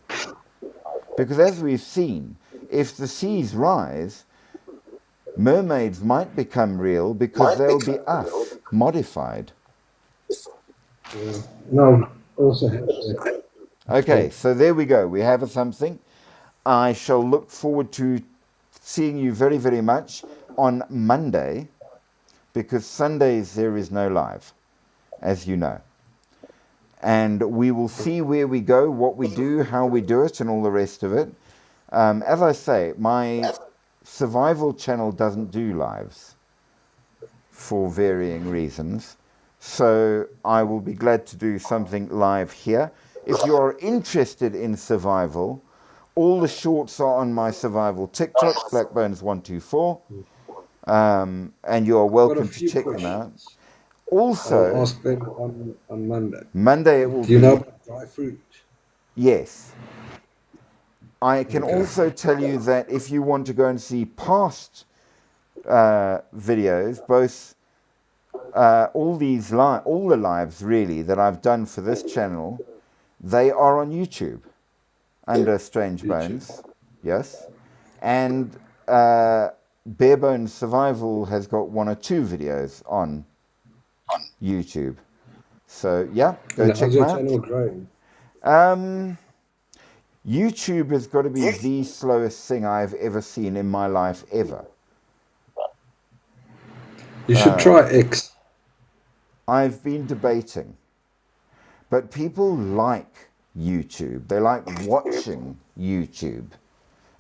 Because as we've seen, if the seas rise, mermaids might become real because they'll be us, modified. No, also have that. Okay, so there we go. We have something. I shall look forward to seeing you very, very much on Monday, because Sundays there is no live, as you know. And we will see where we go, what we do, how we do it, and all the rest of it. As I say, my survival channel doesn't do lives for varying reasons. So I will be glad to do something live here. If you are interested in survival, all the shorts are on my survival TikTok, Blackbones124. And you are welcome to check them out. Also, I'll ask them on Monday. Monday it will be. Do you know about dry fruit? Yes. I can also tell you that if you want to go and see past videos, both all the lives really that I've done for this channel, they are on YouTube under Strange Bones. Yes. And Barebones Survival has got 1 or 2 videos on YouTube. So yeah, go check them out. Channel growing? YouTube has got to be the slowest thing I've ever seen in my life ever. You should try X. I've been debating, but people like YouTube. They like watching YouTube,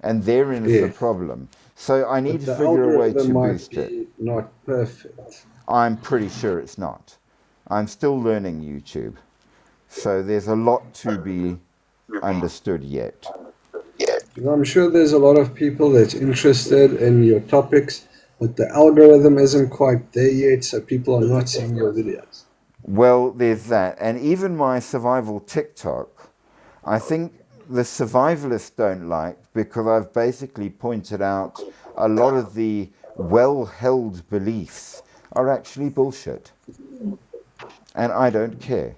and therein is the problem. So I need to figure a way to boost it. Not perfect. I'm pretty sure it's not. I'm still learning YouTube, so there's a lot to be understood yet. I'm sure there's a lot of people that's interested in your topics, but the algorithm isn't quite there yet, so people are not seeing your videos. Well, there's that. And even my survival TikTok, I think the survivalists don't like, because I've basically pointed out a lot of the well-held beliefs are actually bullshit. And I don't care,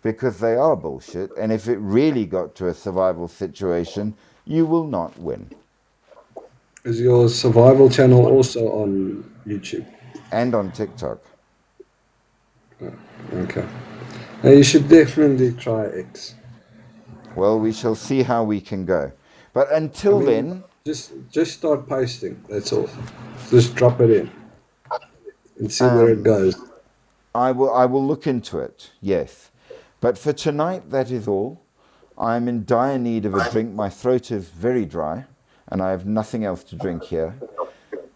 because they are bullshit. And if it really got to a survival situation, you will not win. Is your survival channel also on YouTube? And on TikTok. Okay. Now you should definitely try X. Well, we shall see how we can go. But until then, Just start posting. That's all. Just drop it in and see where it goes. I will look into it, yes. But for tonight, that is all. I'm in dire need of a drink. My throat is very dry, and I have nothing else to drink here.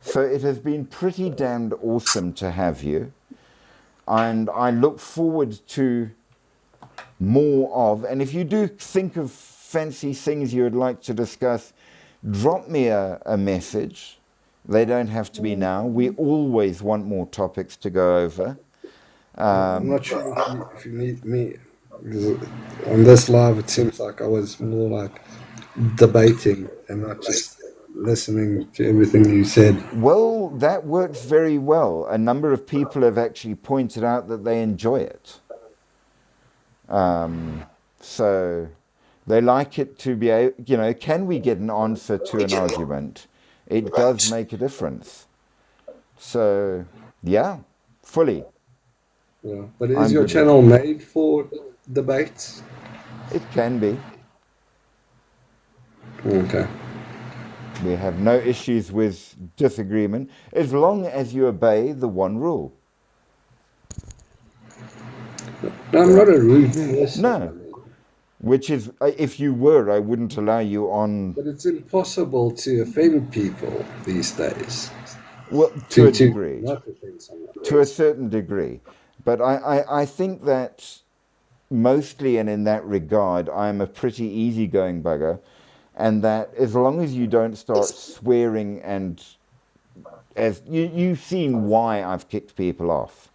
So it has been pretty damned awesome to have you. And I look forward to more of. And if you do think of fancy things you would like to discuss, drop me a message. They don't have to be now. We always want more topics to go over. I'm not sure if you need me. Because on this live, it seems like I was more like debating and not just listening to everything you said. Well, that works very well. A number of people have actually pointed out that they enjoy it. So they like it to be, can we get an answer to an argument? It does make a difference. So, yeah, fully. Yeah. But is your channel made for debates? It can be. Okay. We have no issues with disagreement as long as you obey the one rule. No, I'm not a rude person. No. Which is, if you were, I wouldn't allow you on. But it's impossible to offend people these days. Well, to a degree. Not offend someone. To a certain degree. But I think that mostly, and in that regard, I'm a pretty easygoing bugger. And that as long as you don't start swearing, and as you've seen why I've kicked people off.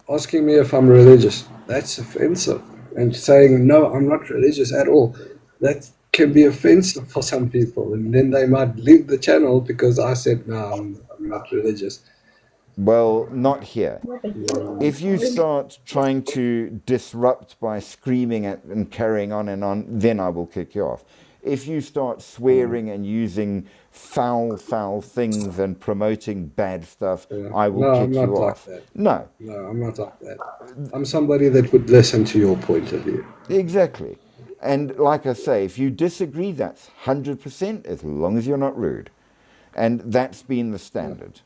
Asking me if I'm religious, that's offensive. And saying, no, I'm not religious at all, that can be offensive for some people. And then they might leave the channel because I said, no, I'm not religious. Well, not here. If you start trying to disrupt by screaming at and carrying on, then I will kick you off. If you start swearing and using foul things and promoting bad stuff, I will kick you off. Like that. No, I'm not like that. I'm somebody that would listen to your point of view. Exactly. And like I say, if you disagree, that's 100%, as long as you're not rude. And that's been the standard.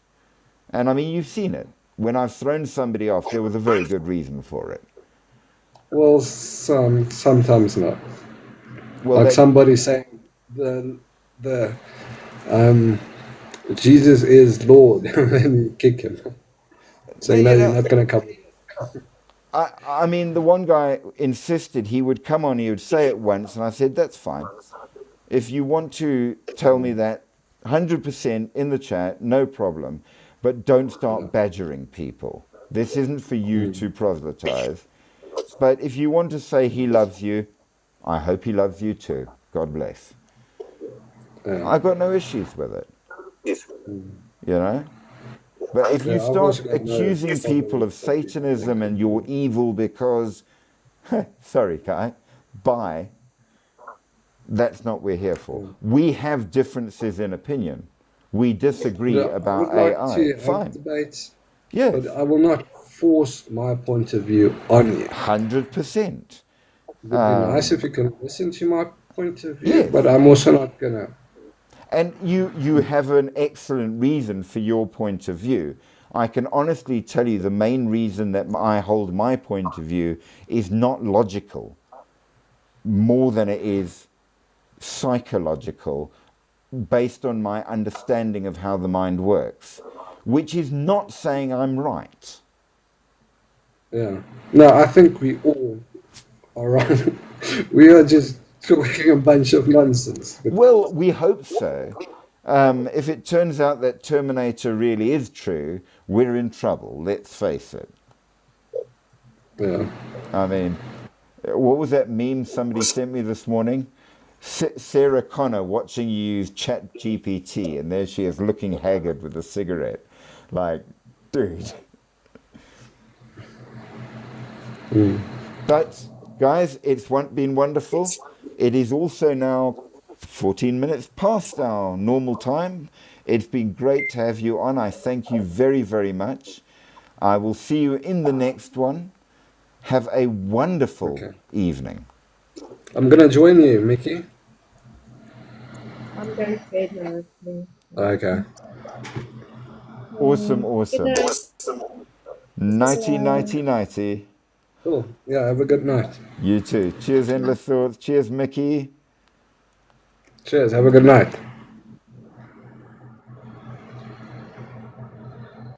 And I mean, you've seen it. When I've thrown somebody off, there was a very good reason for it. Well, sometimes not. Well, like somebody saying Jesus is Lord, and then you kick him. Saying, no, you're not going to come. I mean, the one guy insisted he would come on, he would say it once, and I said, that's fine. If you want to tell me that, 100% in the chat, no problem. But don't start badgering people. This isn't for you to proselytize. But if you want to say he loves you, I hope he loves you too. God bless. I've got no issues with it. You know? But if you start accusing people of Satanism and you're evil because, sorry, Kai, bye, that's not what we're here for. We have differences in opinion. We disagree about AI. I would like to Fine. have debates, Yes. but I will not force my point of view on you. 100%. It would be nice if you can listen to my point of view, Yes. but I'm also not going to. And you have an excellent reason for your point of view. I can honestly tell you the main reason that I hold my point of view is not logical, more than it is psychological, based on my understanding of how the mind works, which is not saying I'm right. Yeah. No, I think we all are right. We are just talking a bunch of nonsense. Well, we hope so. If it turns out that Terminator really is true, we're in trouble, let's face it. Yeah. I mean, what was that meme somebody sent me this morning? Sarah Connor watching you use Chat GPT, and there she is looking haggard with a cigarette. Like, dude. But, guys, it's been wonderful. It is also now 14 minutes past our normal time. It's been great to have you on. I thank you very, very much. I will see you in the next one. Have a wonderful Okay. evening. I'm gonna join you, Mickey. I'm going to bed now. Please. Okay. Awesome, Good awesome. night. Nighty, nighty, nighty. Cool. Yeah, have a good night. You too. Cheers, Endless Thoughts. Cheers, Mickey. Cheers, have a good night.